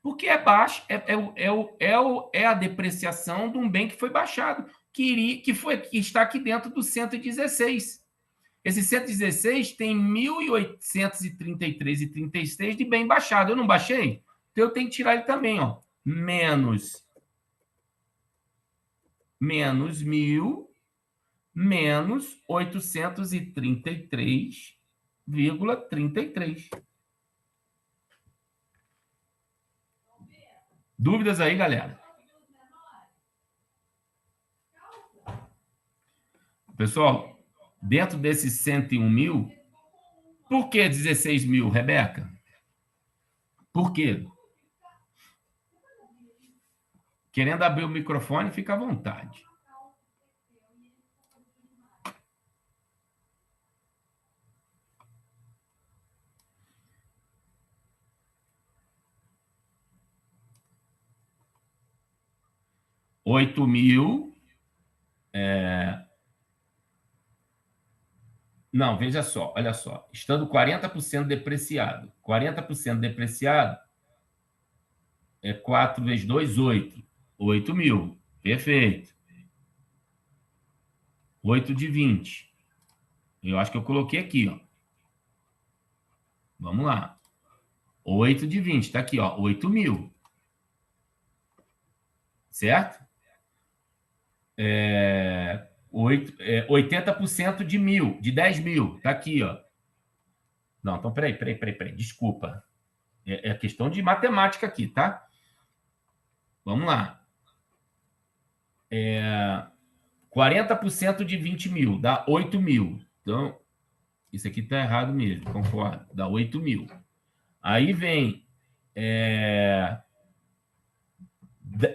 Porque é baixo, é a depreciação de um bem que foi baixado, que está aqui dentro do 116. Esse 116 tem 1.833,36 de bem baixado. Eu não baixei? Então eu tenho que tirar ele também, ó. Menos 1.000 menos 833,33. Dúvidas aí, galera? Pessoal, dentro desses 101 mil, por que 16 mil, Rebeca? Por quê? Querendo abrir o microfone, fica à vontade. Oito mil. Não, veja só, olha só. Estando 40% depreciado. 40% depreciado é 4 vezes 2, 8. 8 mil. Perfeito. 8 de 20. Eu acho que eu coloquei aqui, ó. Vamos lá. 8 de 20, está aqui, ó, 8 mil. Certo? 80% de mil, de 10 mil. Está aqui, ó. Não, então peraí. Desculpa. É questão de matemática aqui, tá? Vamos lá. 40% de 20 mil dá 8 mil. Então, isso aqui está errado mesmo, concordo. Dá 8 mil. Aí vem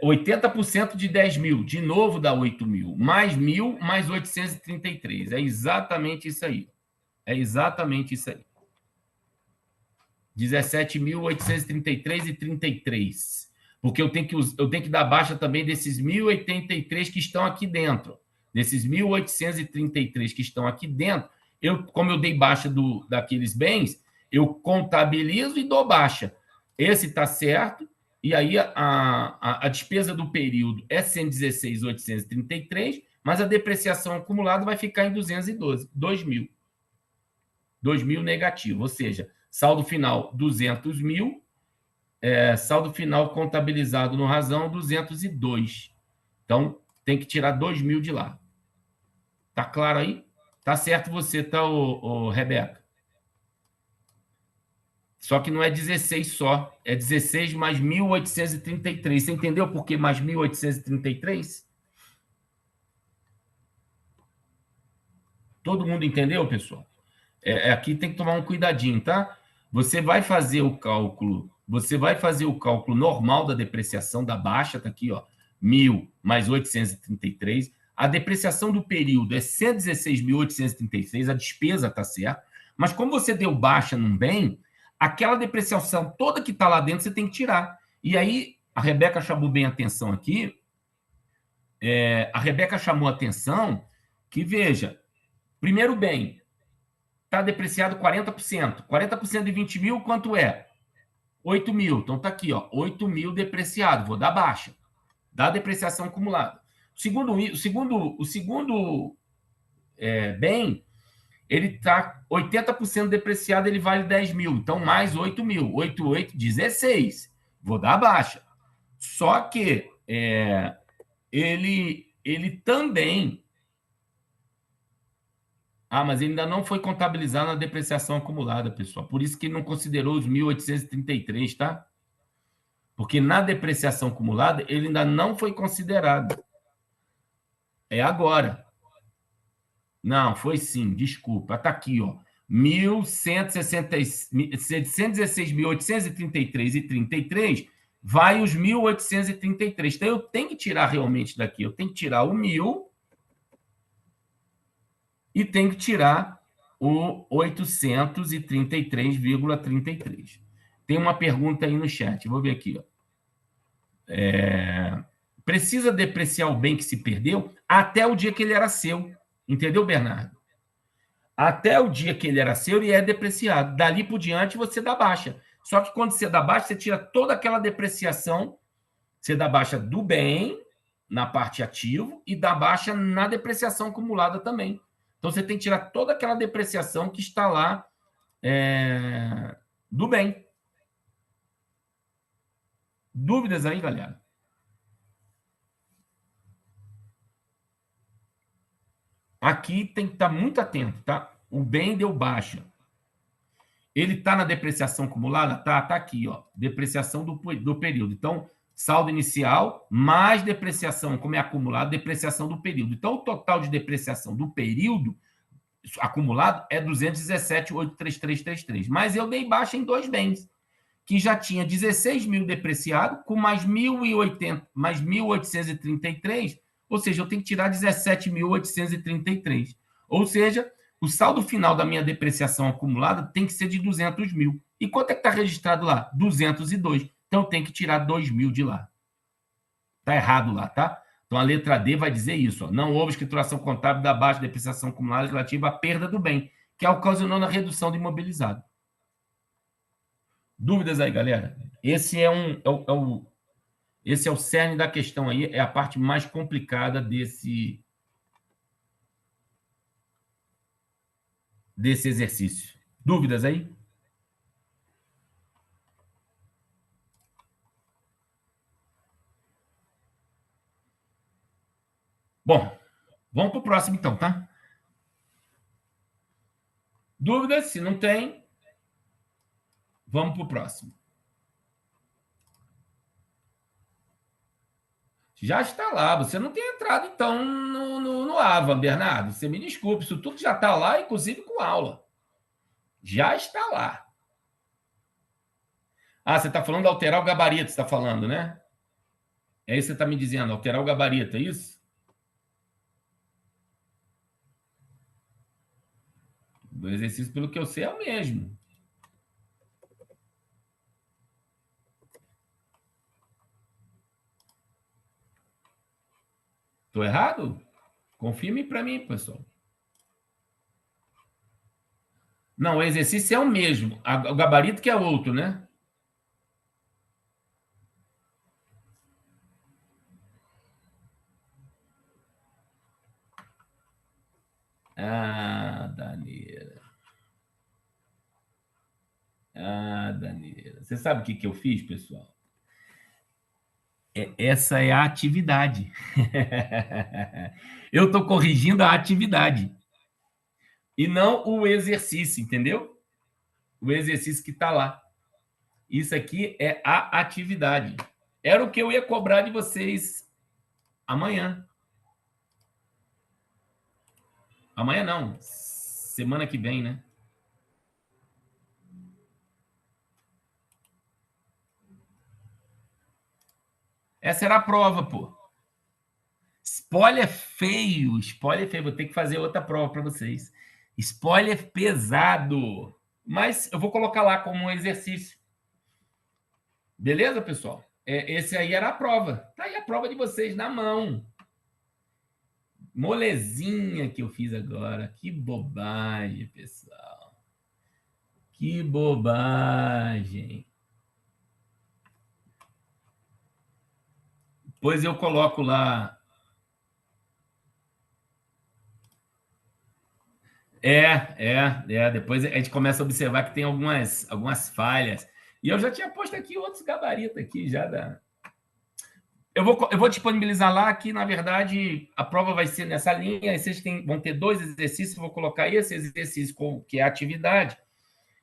80% de 10 mil, de novo dá 8 mil. Mais 1.000, mais 833. É exatamente isso aí. É exatamente isso aí. 17.833,33. Porque eu tenho que dar baixa também desses 1.083 que estão aqui dentro. Desses 1.833 que estão aqui dentro, como eu dei baixa daqueles bens, eu contabilizo e dou baixa. Esse está certo, e aí a despesa do período é 116.833, mas a depreciação acumulada vai ficar em 212, 2.000. 2.000 negativo, ou seja, saldo final 200 mil, saldo final contabilizado no razão 202. Então, tem que tirar 2.000 de lá. Tá claro aí? Tá certo você, tá, Rebeca? Só que não é 16 só, é 16 mais 1.833. Você entendeu por que mais 1.833? Todo mundo entendeu, pessoal? Aqui tem que tomar um cuidadinho, tá? Você vai fazer o cálculo normal da depreciação da baixa, tá aqui, ó, 1.000 mais 833. A depreciação do período é 116.836, a despesa tá certa. Mas como você deu baixa num bem, aquela depreciação toda que está lá dentro você tem que tirar. E aí, a Rebeca chamou bem a atenção aqui, a Rebeca chamou a atenção que, veja, primeiro bem, está depreciado 40%. 40% de 20 mil, quanto é? 8 mil. Então está aqui, ó, 8 mil depreciado. Vou dar baixa. Dá depreciação acumulada. O segundo bem, ele está 80% depreciado, ele vale 10 mil. Então, mais 8 mil. 8, 8, 16. Vou dar baixa. Só que ele também... mas ele ainda não foi contabilizado na depreciação acumulada, pessoal. Por isso que ele não considerou os 1.833, tá? Porque na depreciação acumulada, ele ainda não foi considerado. É agora. Não, foi sim, desculpa. Está aqui, ó. 116.833,33 vai os 1.833. Então, eu tenho que tirar realmente daqui. Eu tenho que tirar o 1.000 e tenho que tirar o 833,33. Tem uma pergunta aí no chat. Vou ver aqui, ó. Precisa depreciar o bem que se perdeu até o dia que ele era seu. Entendeu, Bernardo? Até o dia que ele era seu, ele é depreciado. Dali por diante, você dá baixa. Só que quando você dá baixa, você tira toda aquela depreciação, você dá baixa do bem, na parte ativo, e dá baixa na depreciação acumulada também. Então, você tem que tirar toda aquela depreciação que está lá do bem. Dúvidas aí, galera? Aqui tem que estar muito atento, tá? O bem deu baixa. Ele está na depreciação acumulada? Tá aqui, ó. Depreciação do período. Então, saldo inicial mais depreciação, como é acumulado, depreciação do período. Então, o total de depreciação do período acumulado é 217.83333. Mas eu dei baixa em dois bens, que já tinha 16 mil depreciado, com mais 1.080, mais 1.833, ou seja, eu tenho que tirar 17.833. Ou seja, o saldo final da minha depreciação acumulada tem que ser de 200 mil. E quanto é que está registrado lá? 202. Então, eu tenho que tirar 2.000 de lá. Está errado lá, tá? Então, a letra D vai dizer isso. Ó. Não houve escrituração contábil da baixa depreciação acumulada relativa à perda do bem, que ocasionou na redução do imobilizado. Dúvidas aí, galera? Esse é o cerne da questão aí, é a parte mais complicada desse exercício. Dúvidas aí? Bom, vamos para o próximo então, tá? Dúvidas? Se não tem, vamos para o próximo. Já está lá. Você não tem entrado, então, no AVA, Bernardo. Você me desculpe, isso tudo já está lá, inclusive com aula. Já está lá. Ah, você está falando de alterar o gabarito, você está falando, né? É isso que você está me dizendo, alterar o gabarito, é isso? Do exercício, pelo que eu sei, é o mesmo. Estou errado? Confirme para mim, pessoal. Não, o exercício é o mesmo. O gabarito que é outro, né? Ah, Daneira. Ah, Daneira. Você sabe o que eu fiz, pessoal? Essa é a atividade. Eu estou corrigindo a atividade e não o exercício, entendeu? O exercício que está lá. Isso aqui é a atividade. Era o que eu ia cobrar de vocês amanhã. Amanhã não, semana que vem, né? Essa era a prova, pô. Spoiler feio. Vou ter que fazer outra prova para vocês. Spoiler pesado. Mas eu vou colocar lá como um exercício. Beleza, pessoal? Esse aí era a prova. Tá aí a prova de vocês na mão. Molezinha que eu fiz agora. Que bobagem, pessoal. Que bobagem. Pois eu coloco lá. Depois a gente começa a observar que tem algumas falhas. E eu já tinha posto aqui outros gabaritos aqui já da. Eu vou disponibilizar lá que, na verdade, a prova vai ser nessa linha. Aí vocês vão ter dois exercícios. Eu vou colocar esse exercício, que é a atividade.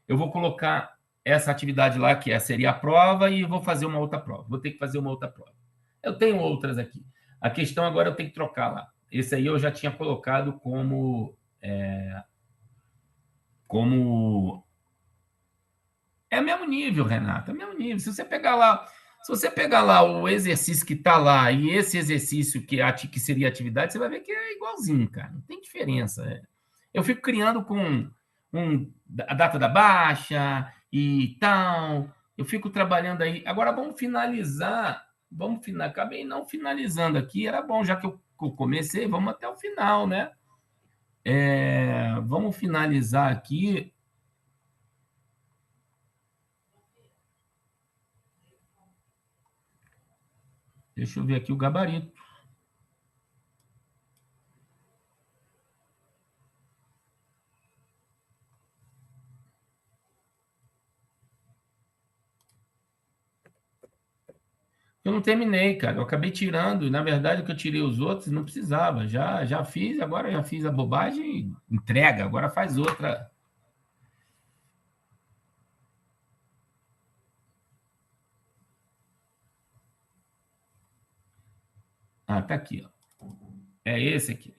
Eu vou colocar essa atividade lá, que seria a prova, e vou fazer uma outra prova. Vou ter que fazer uma outra prova. Eu tenho outras aqui. A questão agora eu tenho que trocar lá. Esse aí eu já tinha colocado como é mesmo nível, Renato, é mesmo nível. Se você pegar lá o exercício que está lá e esse exercício que seria atividade, você vai ver que é igualzinho, cara. Não tem diferença. Eu fico criando com a data da baixa e tal. Eu fico trabalhando aí. Agora vamos finalizar. Acabei não finalizando aqui. Era bom, já que eu comecei, vamos até o final, né? Vamos finalizar aqui. Deixa eu ver aqui o gabarito. Eu não terminei, cara. Eu acabei tirando. E, na verdade, o que eu tirei os outros não precisava. Já fiz, agora já fiz a bobagem, entrega. Agora faz outra. Ah, tá aqui, ó. É esse aqui.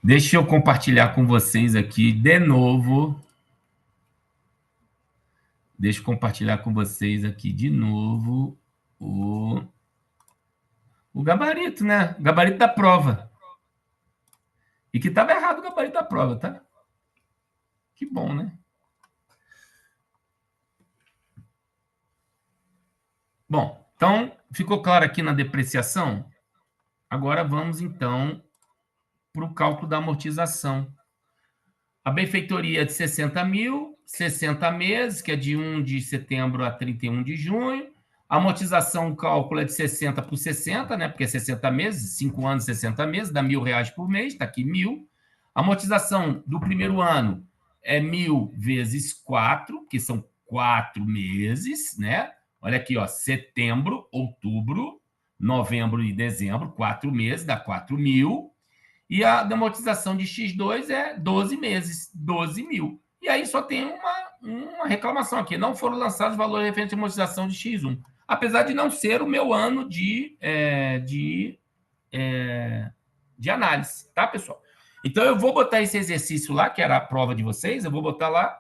Deixa eu compartilhar com vocês aqui de novo. Deixa eu compartilhar com vocês aqui de novo o gabarito, né? O gabarito da prova. E que estava errado o gabarito da prova, tá? Que bom, né? Bom, então ficou claro aqui na depreciação? Agora vamos, então, para o cálculo da amortização. A benfeitoria é de 60 mil, 60 meses, que é de 1 de setembro a 31 de junho. A amortização, o cálculo é de 60 por 60, né? Porque é 60 meses, 5 anos, 60 meses, dá R$ 1.000 por mês, está aqui 1.000. A amortização do primeiro ano é 1.000 vezes 4, que são 4 meses, né? Olha aqui, ó, setembro, outubro, novembro e dezembro, 4 meses, dá 4.000. E a amortização de X2 é 12 meses, 12 mil. E aí só tem uma reclamação aqui. Não foram lançados valores referentes à amortização de X1. Apesar de não ser o meu ano de análise, tá, pessoal? Então, eu vou botar esse exercício lá, que era a prova de vocês, eu vou botar lá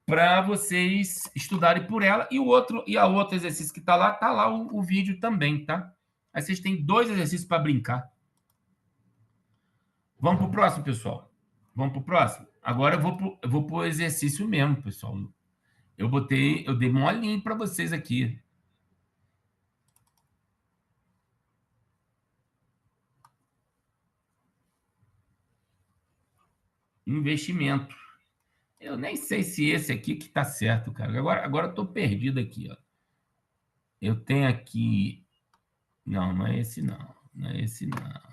para vocês estudarem por ela. E a outro exercício que está lá o vídeo também, tá? Aí vocês têm 2 exercícios para brincar. Vamos para o próximo, pessoal. Vamos para o próximo? Agora eu vou para o exercício mesmo, pessoal. Eu dei molinho para vocês aqui. Investimento. Eu nem sei se esse aqui que está certo, cara. Agora eu estou perdido aqui, ó. Eu tenho aqui... Não é esse, não. Não é esse, não.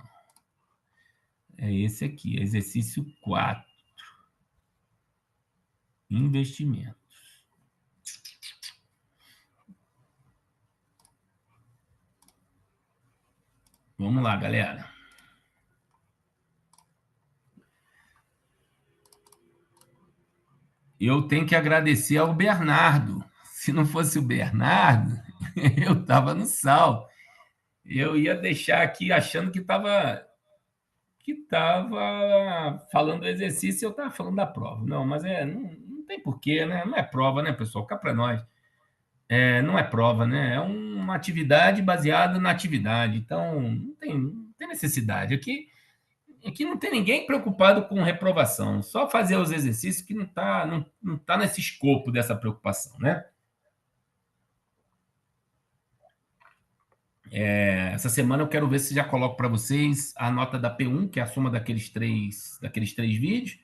É esse aqui, exercício 4. Investimentos. Vamos lá, galera. Eu tenho que agradecer ao Bernardo. Se não fosse o Bernardo, eu estava no sal. Eu ia deixar aqui achando que estava falando do exercício e eu estava falando da prova. Não, mas não tem porquê, né? Não é prova, né, pessoal? Cá para nós. Não é prova, né? É uma atividade baseada na atividade. Então, não tem necessidade. Aqui não tem ninguém preocupado com reprovação. Só fazer os exercícios que não tá nesse escopo dessa preocupação, né? Essa semana eu quero ver se já coloco para vocês a nota da P1, que é a soma daqueles três vídeos,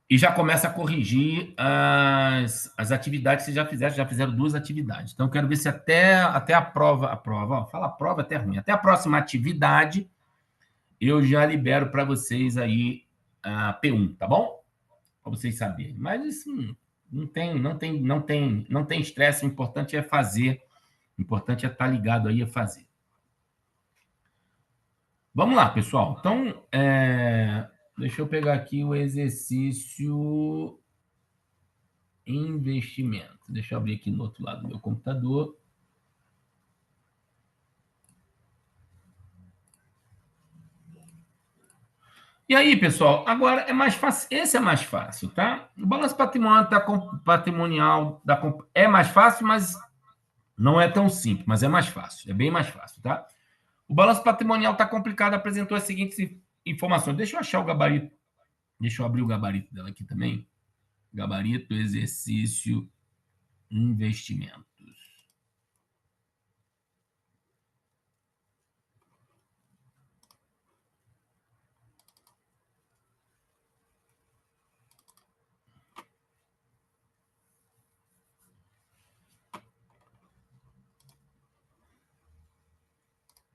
e já começa a corrigir as atividades que vocês já fizeram 2 atividades. Então, eu quero ver se até a prova, ó, fala prova até ruim, até a próxima atividade, eu já libero para vocês aí a P1, tá bom? Para vocês saberem. Mas isso não tem estresse, o importante é fazer. O importante é estar ligado aí a fazer. Vamos lá, pessoal. Então, deixa eu pegar aqui o exercício investimento. Deixa eu abrir aqui no outro lado do meu computador. E aí, pessoal, agora é mais fácil. Esse é mais fácil, tá? O balanço patrimonial é mais fácil, mas não é tão simples, mas é mais fácil. É bem mais fácil, tá? O balanço patrimonial está complicado, apresentou as seguintes informações. Deixa eu achar o gabarito. Deixa eu abrir o gabarito dela aqui também. Gabarito, exercício, investimentos.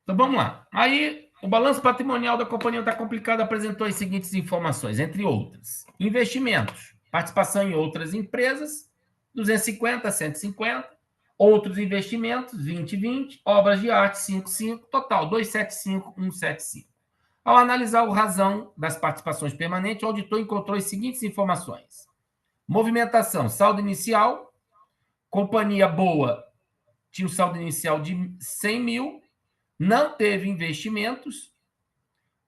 Então, vamos lá. Aí, o balanço patrimonial da companhia está complicado, apresentou as seguintes informações, entre outras. Investimentos, participação em outras empresas, 250, 150. Outros investimentos, 20, obras de arte, 55, total, 275, 175. Ao analisar a razão das participações permanentes, o auditor encontrou as seguintes informações. Movimentação, saldo inicial, companhia boa tinha o saldo inicial de 100 mil, não teve investimentos,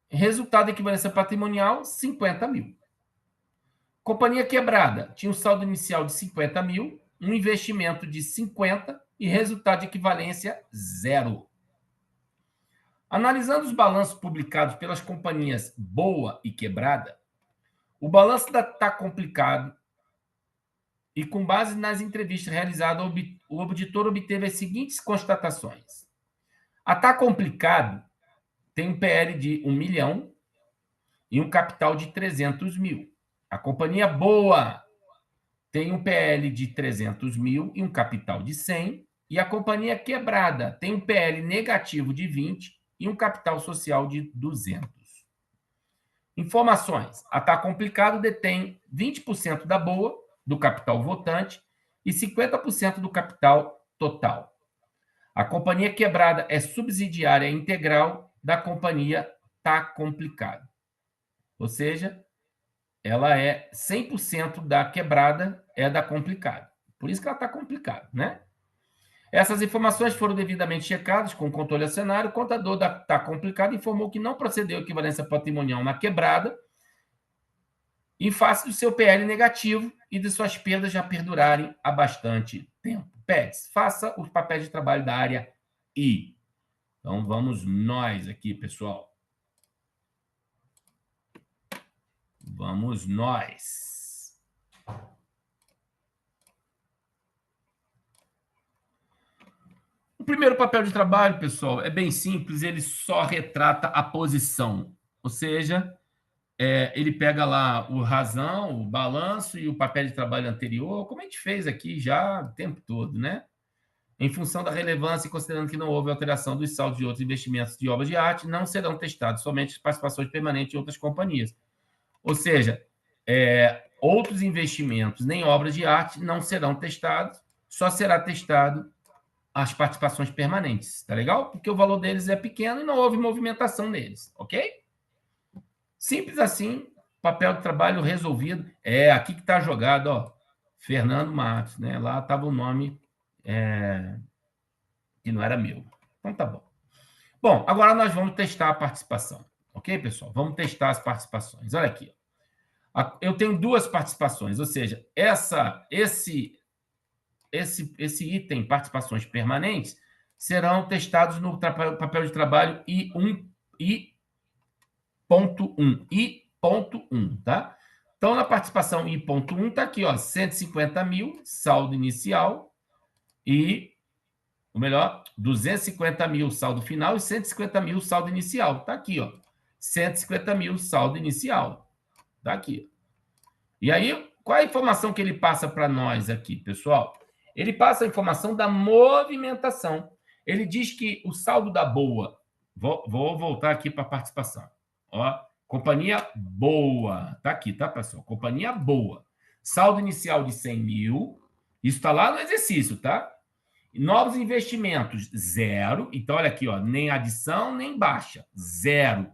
resultado de equivalência patrimonial, 50 mil. Companhia quebrada tinha um saldo inicial de 50 mil, um investimento de 50 e resultado de equivalência, 0. Analisando os balanços publicados pelas companhias Boa e Quebrada, o balanço está complicado e, com base nas entrevistas realizadas, o auditor obteve as seguintes constatações. A Tá Complicado tem um PL de 1 milhão, e um capital de 300 mil. A companhia boa tem um PL de 300 mil e um capital de 100, e a companhia quebrada tem um PL negativo de 20 e um capital social de 200. Informações. A Tá Complicado detém 20% da boa, do capital votante, e 50% do capital total. A companhia quebrada é subsidiária integral da companhia Tá Complicado. Ou seja, ela é 100% da quebrada, é da Complicado. Por isso que ela está complicada, né? Essas informações foram devidamente checadas com o controle acionário. O contador da Tá Complicado informou que não procedeu equivalência patrimonial na quebrada em face do seu PL negativo e de suas perdas já perdurarem há bastante tempo. PEDS, faça os papéis de trabalho da área I. Então, vamos nós aqui, pessoal. Vamos nós. O primeiro papel de trabalho, pessoal, é bem simples, ele só retrata a posição. Ou seja, ele pega lá o razão, o balanço e o papel de trabalho anterior, como a gente fez aqui já o tempo todo, né? Em função da relevância e considerando que não houve alteração dos saldos de outros investimentos de obras de arte, não serão testados somente participações permanentes em outras companhias. Ou seja, outros investimentos nem obras de arte não serão testados, só será testado as participações permanentes, tá legal? Porque o valor deles é pequeno e não houve movimentação neles, ok? Simples assim, papel de trabalho resolvido. É aqui que está jogado, ó, Fernando Matos, né? Lá estava o nome que não era meu. Então tá bom. Bom, agora nós vamos testar a participação, ok, pessoal? Vamos testar as participações. Olha aqui, ó. Eu tenho duas participações, ou seja, esse item, participações permanentes, serão testados no papel de trabalho I1, I.1, tá? Então, na participação I.1, está aqui, ó, 150 mil, saldo inicial, e, ou melhor, 250 mil, saldo final, e 150 mil, saldo inicial. Está aqui, ó, 150 mil, saldo inicial. Está aqui. E aí, qual é a informação que ele passa para nós aqui, pessoal? Ele passa a informação da movimentação. Ele diz que o saldo da boa... Vou voltar aqui para a participação. Ó, companhia boa. Está aqui, tá, pessoal? Companhia boa. Saldo inicial de 100 mil. Isso está lá no exercício, tá? Novos investimentos, zero. Então, olha aqui, ó, nem adição, nem baixa. Zero.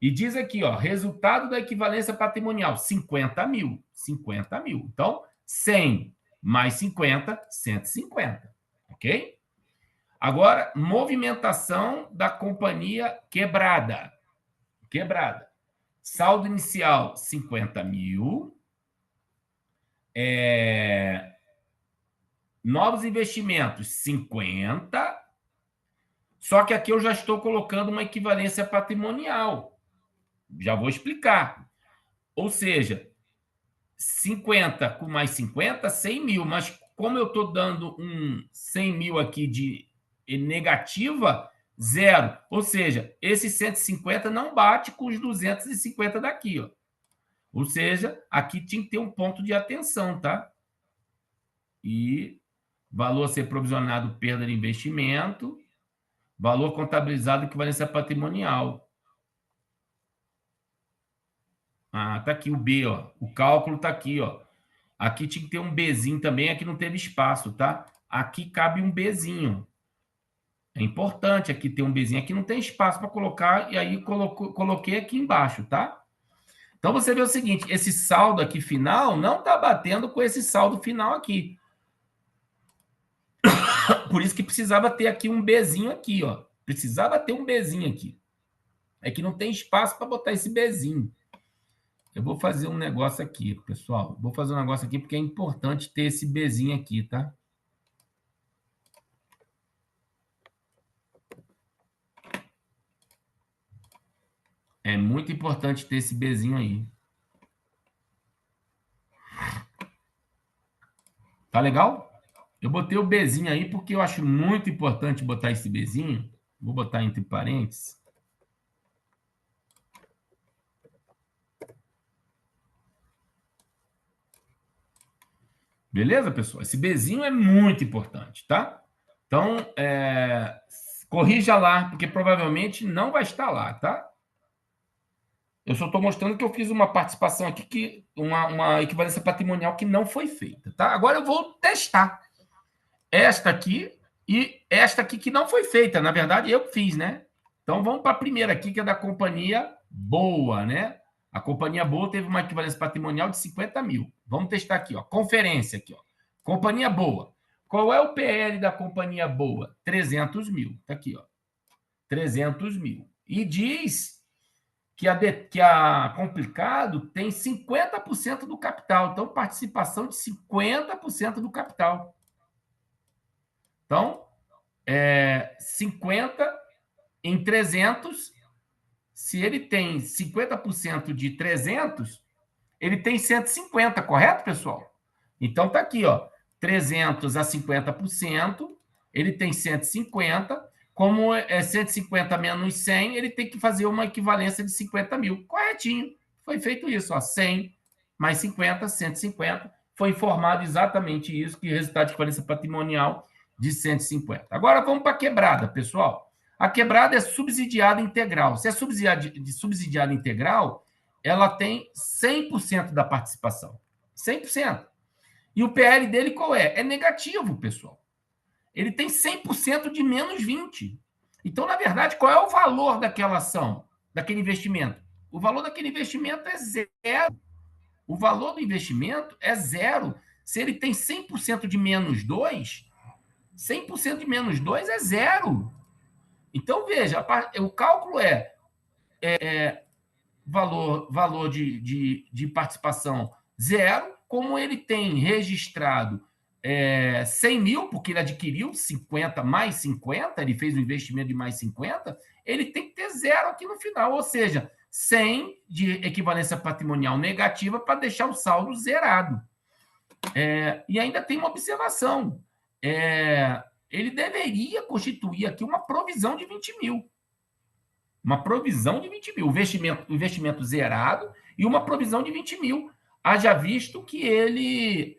E diz aqui, ó, resultado da equivalência patrimonial, 50 mil. 50 mil. Então, 100 mais 50, 150. Ok? Agora, movimentação da companhia quebrada. Quebrada. Saldo inicial, 50 mil. Novos investimentos, 50. Só que aqui eu já estou colocando uma equivalência patrimonial. Já vou explicar. Ou seja, 50 com mais 50, 100 mil. Mas como eu estou dando um 100 mil aqui de negativa, zero. Ou seja, esse 150 não bate com os 250 daqui, ó. Ou seja, aqui tinha que ter um ponto de atenção, tá? E valor a ser provisionado, perda de investimento, valor contabilizado, equivalência patrimonial. Ah, tá aqui o B, ó. O cálculo tá aqui, ó. Aqui tinha que ter um Bzinho também, aqui não teve espaço, tá? Aqui cabe um Bzinho. É importante aqui ter um Bzinho. Aqui não tem espaço para colocar, e aí coloquei aqui embaixo, tá? Então, você vê o seguinte, esse saldo aqui final não está batendo com esse saldo final aqui. Por isso que precisava ter aqui um Bzinho aqui, ó. Precisava ter um Bzinho aqui. É que não tem espaço para botar esse Bzinho. Eu vou fazer um negócio aqui, pessoal. Vou fazer um negócio aqui porque é importante ter esse Bzinho aqui, tá? É muito importante ter esse Bzinho aí. Tá legal? Eu botei o Bzinho aí porque eu acho muito importante botar esse Bzinho. Vou botar entre parênteses. Beleza, pessoal? Esse Bzinho é muito importante, tá? Então, corrija lá, porque provavelmente não vai estar lá, tá? Eu só estou mostrando que eu fiz uma participação aqui, uma equivalência patrimonial que não foi feita, tá? Agora eu vou testar esta aqui e esta aqui que não foi feita. Na verdade, eu fiz, né? Então, vamos para a primeira aqui, que é da Companhia Boa, né? A Companhia Boa teve uma equivalência patrimonial de 50 mil. Vamos testar aqui, ó. Conferência aqui, ó. Companhia Boa. Qual é o PL da Companhia Boa? 300 mil. Tá aqui, ó. 300 mil. E diz que a Complicado tem 50% do capital. Então, participação de 50% do capital. Então, 50 em 300, se ele tem 50% de 300, ele tem 150, correto, pessoal? Então, tá aqui, ó, 300 a 50%, ele tem 150, como é 150 menos 100, ele tem que fazer uma equivalência de 50 mil. Corretinho. Foi feito isso, ó, 100 mais 50, 150. Foi informado exatamente isso, que resultado de equivalência patrimonial de 150. Agora vamos para a quebrada, pessoal. A quebrada é subsidiada integral. Se é subsidiada integral, ela tem 100% da participação. 100%. E o PL dele qual é? É negativo, pessoal. Ele tem 100% de menos 20. Então, na verdade, qual é o valor daquela ação, daquele investimento? O valor daquele investimento é zero. O valor do investimento é zero. Se ele tem 100% de menos 2, 100% de menos 2 é zero. Então, veja, o cálculo é valor de participação zero, como ele tem registrado 100 mil, porque ele adquiriu 50 mais 50, ele fez um investimento de mais 50, ele tem que ter zero aqui no final, ou seja, 100 de equivalência patrimonial negativa para deixar o saldo zerado. E ainda tem uma observação. Ele deveria constituir aqui uma provisão de 20 mil. Uma provisão de 20 mil. Investimento zerado e uma provisão de 20 mil. Haja visto que ele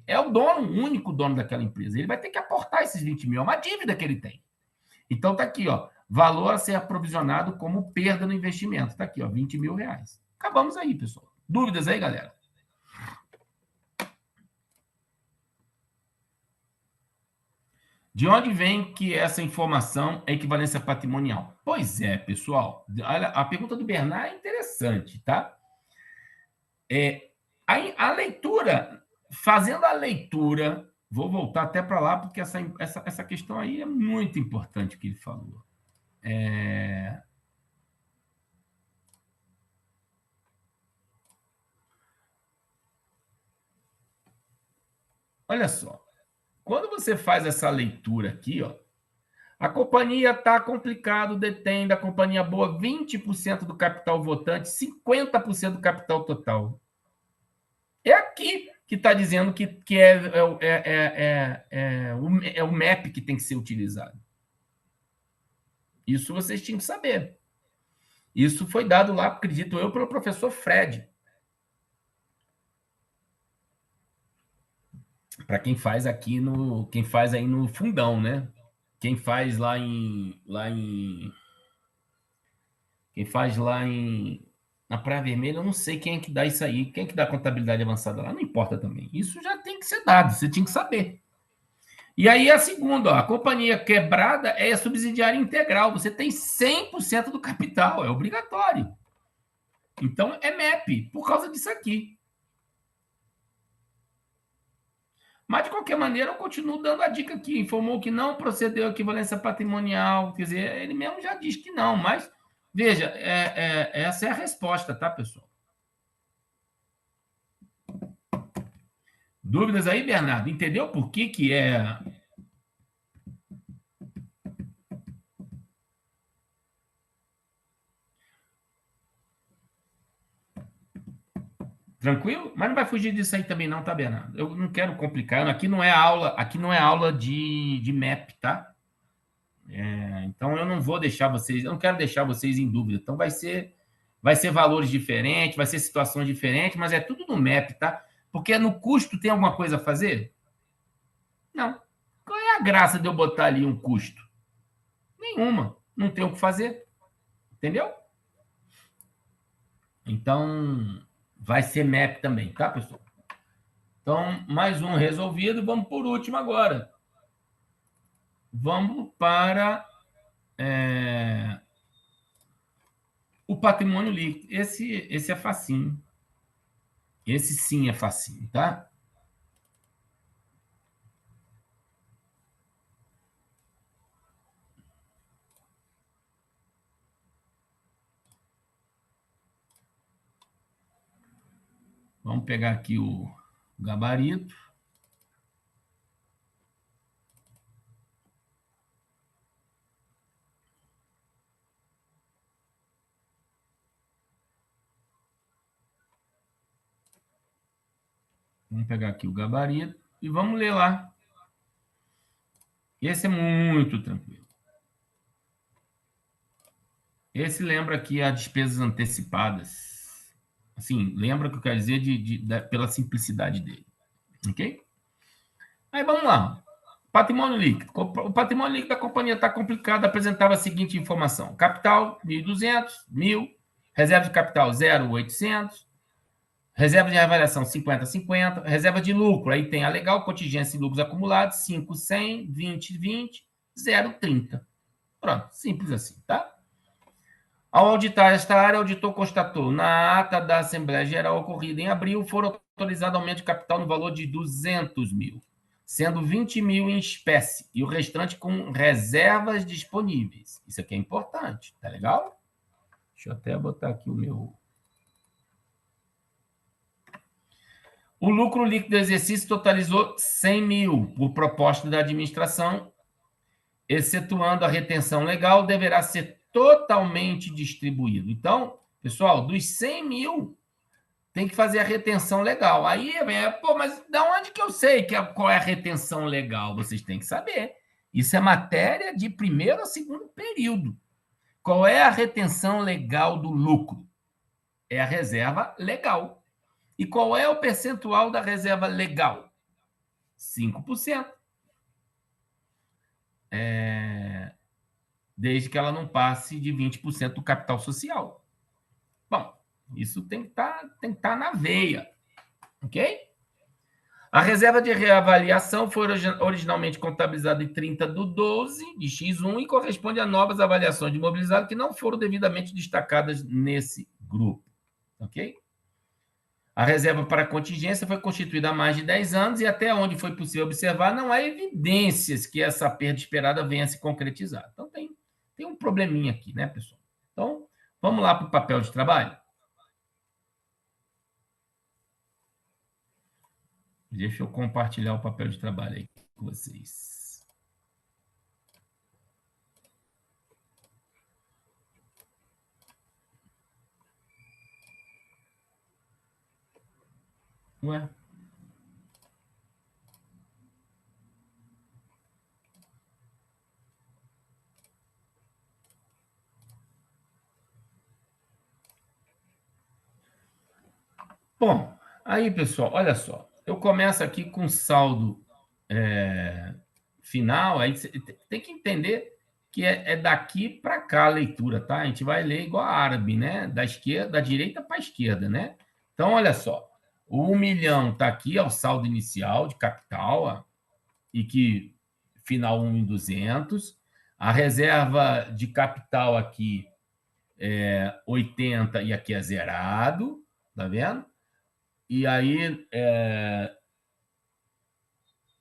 é o dono, o único dono daquela empresa. Ele vai ter que aportar esses 20 mil. É uma dívida que ele tem. Então, está aqui, ó. Valor a ser aprovisionado como perda no investimento. Está aqui, ó, 20 mil reais. Acabamos aí, pessoal. Dúvidas aí, galera? De onde vem que essa informação é equivalência patrimonial? Pois é, pessoal. A pergunta do Bernard é interessante, tá? A leitura, fazendo a leitura, vou voltar até para lá, porque essa questão aí é muito importante que ele falou. Olha só. Quando você faz essa leitura aqui, ó, a companhia está complicado, detém da companhia boa 20% do capital votante, 50% do capital total. É aqui que está dizendo que é o MEP que tem que ser utilizado. Isso vocês tinham que saber. Isso foi dado lá, acredito eu, pelo professor Fred. Para quem faz aqui quem faz aí no fundão, né? Quem faz quem faz lá na Praia Vermelha, eu não sei quem é que dá isso aí, quem é que dá contabilidade avançada lá, não importa também. Isso já tem que ser dado, você tinha que saber. E aí a segunda, ó, a companhia quebrada é subsidiária integral, você tem 100% do capital, é obrigatório. Então é MEP, por causa disso aqui. Mas, de qualquer maneira, eu continuo dando a dica aqui. Informou que não procedeu a equivalência patrimonial. Quer dizer, ele mesmo já diz que não, mas, veja, essa é a resposta, tá, pessoal? Dúvidas aí, Bernardo? Entendeu por que é... Tranquilo? Mas não vai fugir disso aí também não, tá, Bernardo? Eu não quero complicar. Aqui não é aula de MEP, tá? Então eu não vou deixar vocês, eu não quero deixar vocês em dúvida. Então vai ser valores diferentes, vai ser situações diferentes, mas é tudo no MEP, tá? Porque no custo tem alguma coisa a fazer? Não. Qual é a graça de eu botar ali um custo? Nenhuma. Não tem o que fazer. Entendeu? Então, vai ser MAP também, tá, pessoal? Então, mais um resolvido. Vamos por último agora. Vamos para o patrimônio líquido. Esse é facinho. Esse sim é facinho, tá? Vamos pegar aqui o gabarito. Vamos pegar aqui o gabarito e vamos ler lá. Esse é muito tranquilo. Esse lembra aqui as despesas antecipadas. Assim, lembra o que eu quero dizer pela simplicidade dele. Ok? Aí vamos lá. Patrimônio líquido. O patrimônio líquido da companhia está complicado. Apresentava a seguinte informação: capital, 1.200, 1.000. Reserva de capital, 0,800. Reserva de avaliação, 50-50. Reserva de lucro, aí tem a legal, contingência e lucros acumulados, 5, 100, 20, 20, 0, 30. Pronto, simples assim, tá? Ao auditar esta área, o auditor constatou: na ata da Assembleia Geral ocorrida em abril, foram autorizados aumento de capital no valor de 200 mil, sendo 20 mil em espécie e o restante com reservas disponíveis. Isso aqui é importante, tá legal? Deixa eu até botar aqui o meu. O lucro líquido do exercício totalizou 100 mil por proposta da administração, excetuando a retenção legal, deverá ser totalmente distribuído. Então, pessoal, dos 100 mil, tem que fazer a retenção legal. Aí, pô, mas da onde que eu sei qual é a retenção legal? Vocês têm que saber. Isso é matéria de primeiro a segundo período. Qual é a retenção legal do lucro? É a reserva legal. E qual é o percentual da reserva legal? 5%. Desde que ela não passe de 20% do capital social. Bom, isso tem que estar na veia. Ok? A reserva de reavaliação foi originalmente contabilizada em 30/12 de X1 e corresponde a novas avaliações de imobilizado que não foram devidamente destacadas nesse grupo. Ok? A reserva para contingência foi constituída há mais de 10 anos e até onde foi possível observar, não há evidências que essa perda esperada venha a se concretizar. Então, tem um probleminha aqui, né, pessoal? Então, vamos lá para o papel de trabalho? Deixa eu compartilhar o papel de trabalho aí com vocês. Ué? Bom, aí, pessoal, olha só. Eu começo aqui com saldo final, aí você tem que entender que é daqui para cá a leitura, tá? A gente vai ler igual a árabe, né? Da direita para a esquerda, né? Então, olha só. O 1 milhão está aqui, é o saldo inicial de capital, ó, e que final 1.200. A reserva de capital aqui é 80 e aqui é zerado, tá vendo? E aí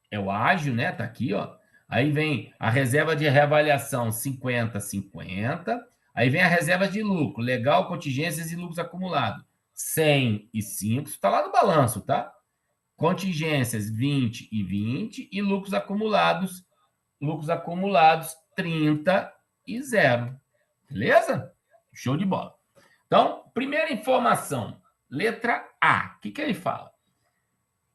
é o ágio, né? Tá aqui, ó. Aí vem a reserva de reavaliação 50-50. Aí vem a reserva de lucro, legal, contingências e lucros acumulados. 105, isso está lá no balanço, tá? Contingências 20 e 20 e lucros acumulados 30 e 0. Beleza? Show de bola. Então, primeira informação, letra A. O que ele fala?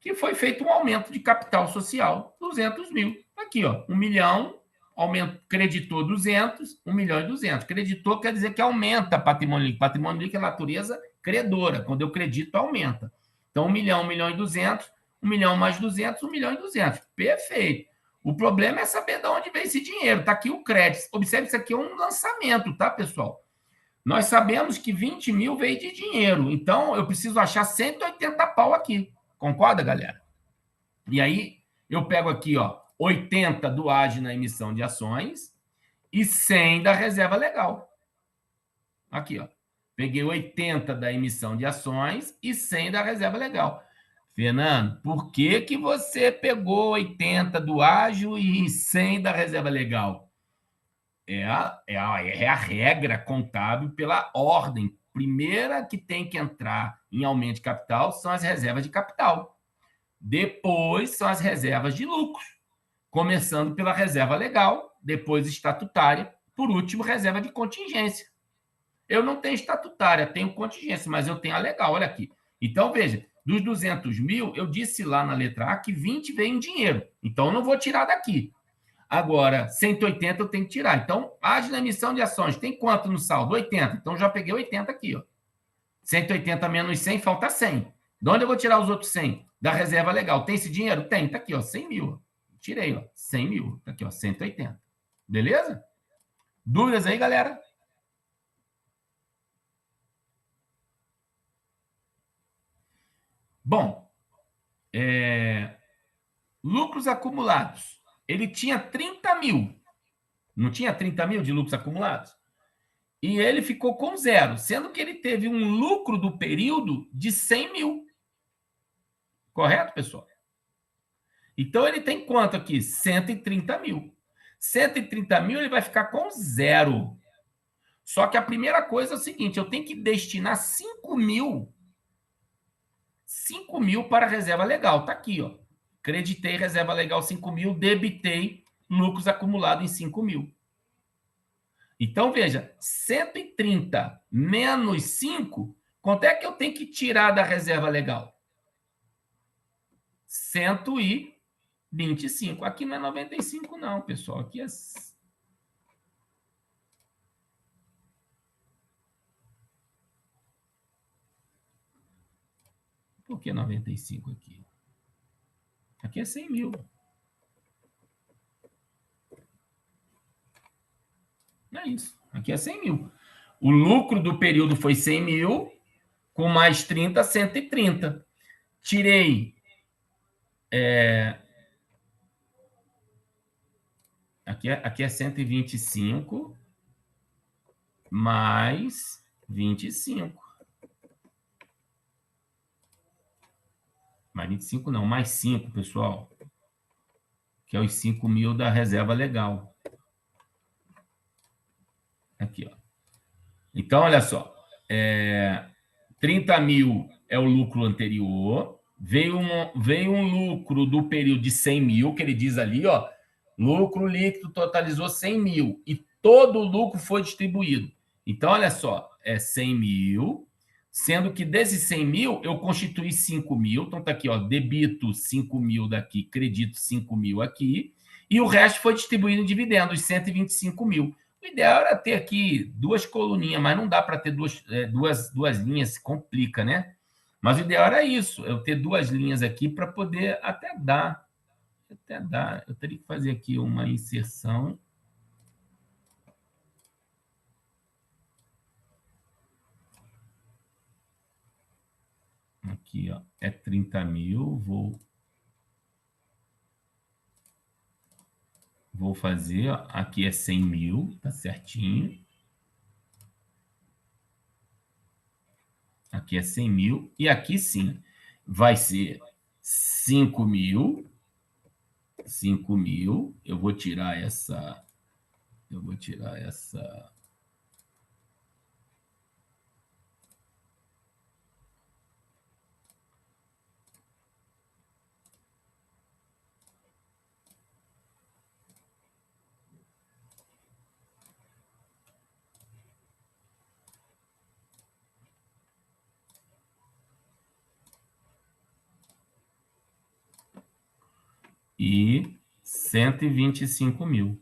Que foi feito um aumento de capital social, 200 mil. Aqui, ó, 1 milhão, aumento, creditou 200, 1 milhão e 200. Creditou quer dizer que aumenta patrimônio líquido. Patrimônio líquido é natureza credora. Quando eu credito, aumenta. Então, 1 milhão e 200, 1 milhão mais 200, 1 milhão e 200. Perfeito. O problema é saber de onde vem esse dinheiro. Está aqui o crédito. Observe, isso aqui é um lançamento, tá, pessoal? Nós sabemos que 20 mil veio de dinheiro. Então, eu preciso achar 180 pau aqui. Concorda, galera? E aí, eu pego aqui, ó, 80 do AGE na emissão de ações e 100 da reserva legal. Aqui, ó. Peguei 80 da emissão de ações e 100 da reserva legal. Fernando, por que que você pegou 80 do ágio e 100 da reserva legal? É a regra contábil pela ordem. Primeira que tem que entrar em aumento de capital são as reservas de capital. Depois são as reservas de lucros. Começando pela reserva legal, depois estatutária, por último, reserva de contingência. Eu não tenho estatutária, tenho contingência, mas eu tenho a legal, olha aqui. Então, veja, dos 200 mil, eu disse lá na letra A que 20 veio em dinheiro. Então, eu não vou tirar daqui. Agora, 180 eu tenho que tirar. Então, age na emissão de ações. Tem quanto no saldo? 80. Então, já peguei 80 aqui, ó. 180 menos 100, falta 100. De onde eu vou tirar os outros 100? Da reserva legal. Tem esse dinheiro? Tem. Tá aqui, ó, 100 mil. Tirei, ó, 100 mil. Tá aqui, ó, 180. Beleza? Dúvidas aí, galera? Bom, lucros acumulados. Ele tinha 30 mil. Não tinha 30 mil de lucros acumulados? E ele ficou com zero, sendo que ele teve um lucro do período de 100 mil. Correto, pessoal? Então, ele tem quanto aqui? 130 mil. 130 mil, ele vai ficar com zero. Só que a primeira coisa é o seguinte, eu tenho que destinar 5 mil para a reserva legal. Tá aqui, ó. Creditei reserva legal 5 mil, debitei lucros acumulados em 5 mil. Então, veja, 130 menos 5, quanto é que eu tenho que tirar da reserva legal? 125. Aqui não é 95, não, pessoal. Aqui é... Por que 95 aqui? Aqui é 100 mil. Não é isso. Aqui é 100 mil. O lucro do período foi 100 mil, com mais 30, 130. Tirei... Aqui é 125 mais 25. Mais 25 não, mais 5, pessoal. Que é os 5 mil da reserva legal. Aqui, ó. Então, olha só. 30 mil é o lucro anterior. Veio um lucro do período de 100 mil, que ele diz ali, ó. Lucro líquido totalizou 100 mil. E todo o lucro foi distribuído. Então, olha só. É 100 mil. Sendo que desses 100 mil, eu constituí 5 mil. Então, tá aqui, ó. Debito 5 mil daqui, credito 5 mil aqui. E o resto foi distribuído em dividendos, 125 mil. O ideal era ter aqui duas coluninhas, mas não dá para ter duas linhas, se complica, né? Mas o ideal era isso, eu ter duas linhas aqui para poder até dar. Eu teria que fazer aqui uma inserção. Aqui, ó, é 30 mil, vou fazer, ó, aqui é 100 mil, tá certinho. Aqui é 100 mil, e aqui sim, vai ser 5 mil, 5 mil, eu vou tirar essa... E 125 mil.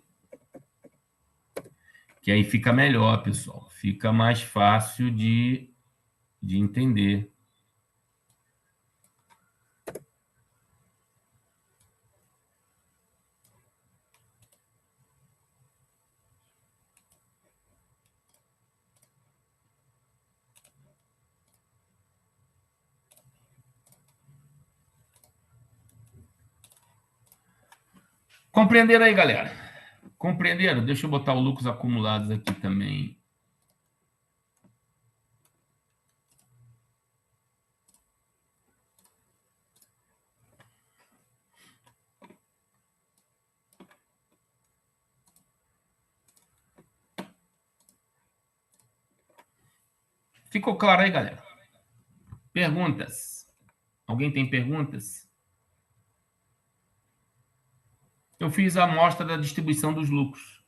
Que aí fica melhor, pessoal. Fica mais fácil de entender. Compreenderam aí, galera? Compreenderam? Deixa eu botar os lucros acumulados aqui também. Ficou claro aí, galera? Perguntas? Alguém tem perguntas? Eu fiz a amostra da distribuição dos lucros.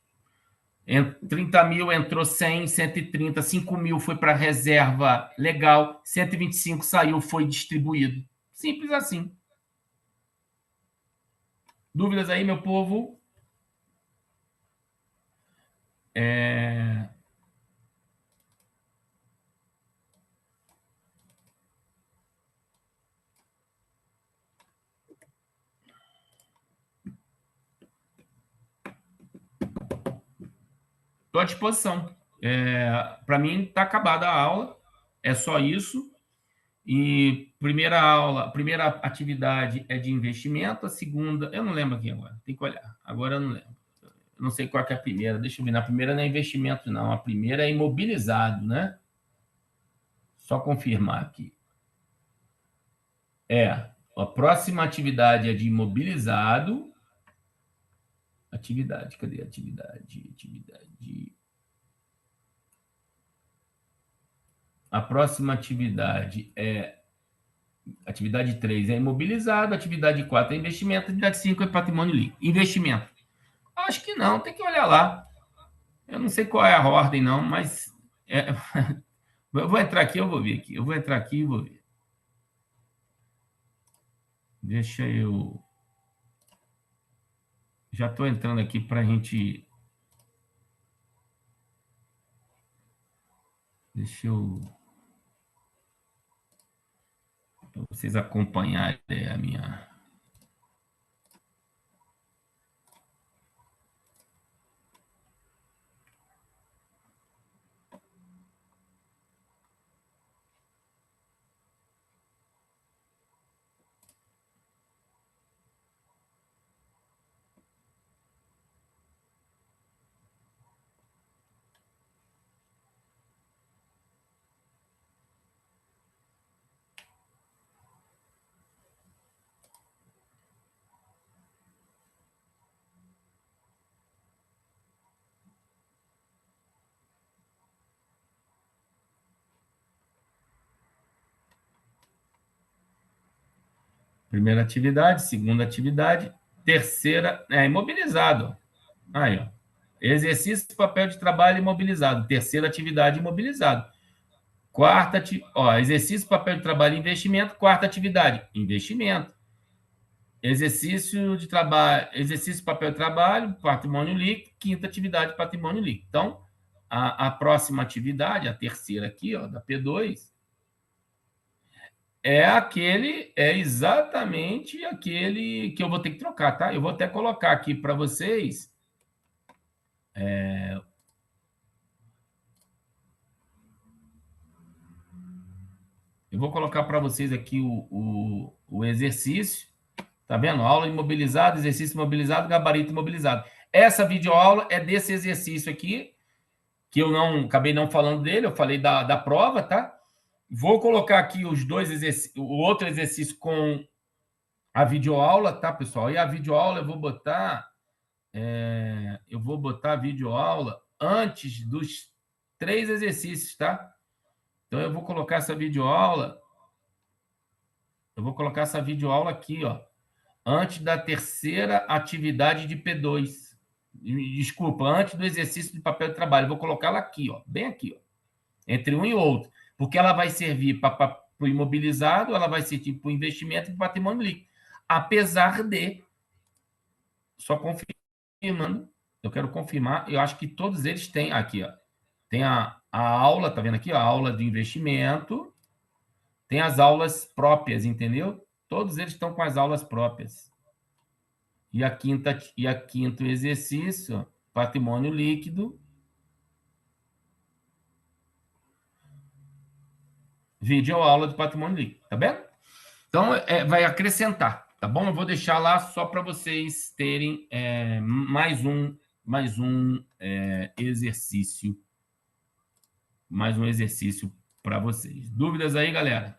30 mil entrou 100, 130, 5 mil foi para reserva legal, 125 saiu, foi distribuído. Simples assim. Dúvidas aí, meu povo? Estou à disposição. Para mim, está acabada a aula. É só isso. E primeira aula, primeira atividade é de investimento, a segunda, eu não lembro aqui agora, tem que olhar. Agora eu não lembro. Eu não sei qual que é a primeira, deixa eu ver. Na primeira não é investimento, não. A primeira é imobilizado, né? Só confirmar aqui. A próxima atividade é de imobilizado. Atividade, cadê a atividade? A próxima atividade é atividade 3 é imobilizado, atividade 4 é investimento, atividade 5 é patrimônio líquido. Investimento. Acho que não, tem que olhar lá. Eu não sei qual é a ordem, não, mas eu vou entrar aqui, eu vou ver aqui. Eu vou entrar aqui e vou ver. Deixa eu. Já estou entrando aqui para a gente. Deixa eu. Para vocês acompanharem a minha. Primeira atividade, segunda atividade, terceira é imobilizado. Aí, ó. Exercício, papel de trabalho imobilizado. Terceira atividade, imobilizado. Quarta, exercício, papel de trabalho, investimento. Quarta atividade, investimento. Exercício de trabalho, exercício, papel de trabalho, patrimônio líquido. Quinta atividade, patrimônio líquido. Então, a próxima atividade, a terceira aqui, ó, da P2, é exatamente aquele que eu vou ter que trocar, tá? Eu vou até colocar aqui para vocês. Eu vou colocar para vocês aqui o exercício. Tá vendo? Aula imobilizada, exercício imobilizado, gabarito imobilizado. Essa videoaula é desse exercício aqui, que eu não acabei não falando dele, eu falei da prova, tá? Vou colocar aqui os dois exercícios, o outro exercício com a videoaula, tá, pessoal? E a videoaula eu vou botar a videoaula antes dos 3 exercícios, tá? Então eu vou colocar essa videoaula, aqui, ó, antes da terceira atividade de P2. Desculpa, antes do exercício de papel de trabalho. Eu vou colocá-la aqui, ó, bem aqui, ó, entre um e outro, porque ela vai servir para o imobilizado, ela vai servir para o investimento e para o patrimônio líquido. Apesar de, só confirmando, eu quero confirmar, eu acho que todos eles têm aqui, ó, tem a aula, tá vendo aqui, ó, a aula de investimento, tem as aulas próprias, entendeu? Todos eles estão com as aulas próprias. E a quinto exercício, patrimônio líquido, vídeo aula de patrimônio líquido, tá vendo? Então, vai acrescentar, Tá bom? Eu vou deixar lá só para vocês terem exercício. Mais um exercício para vocês. Dúvidas aí, galera?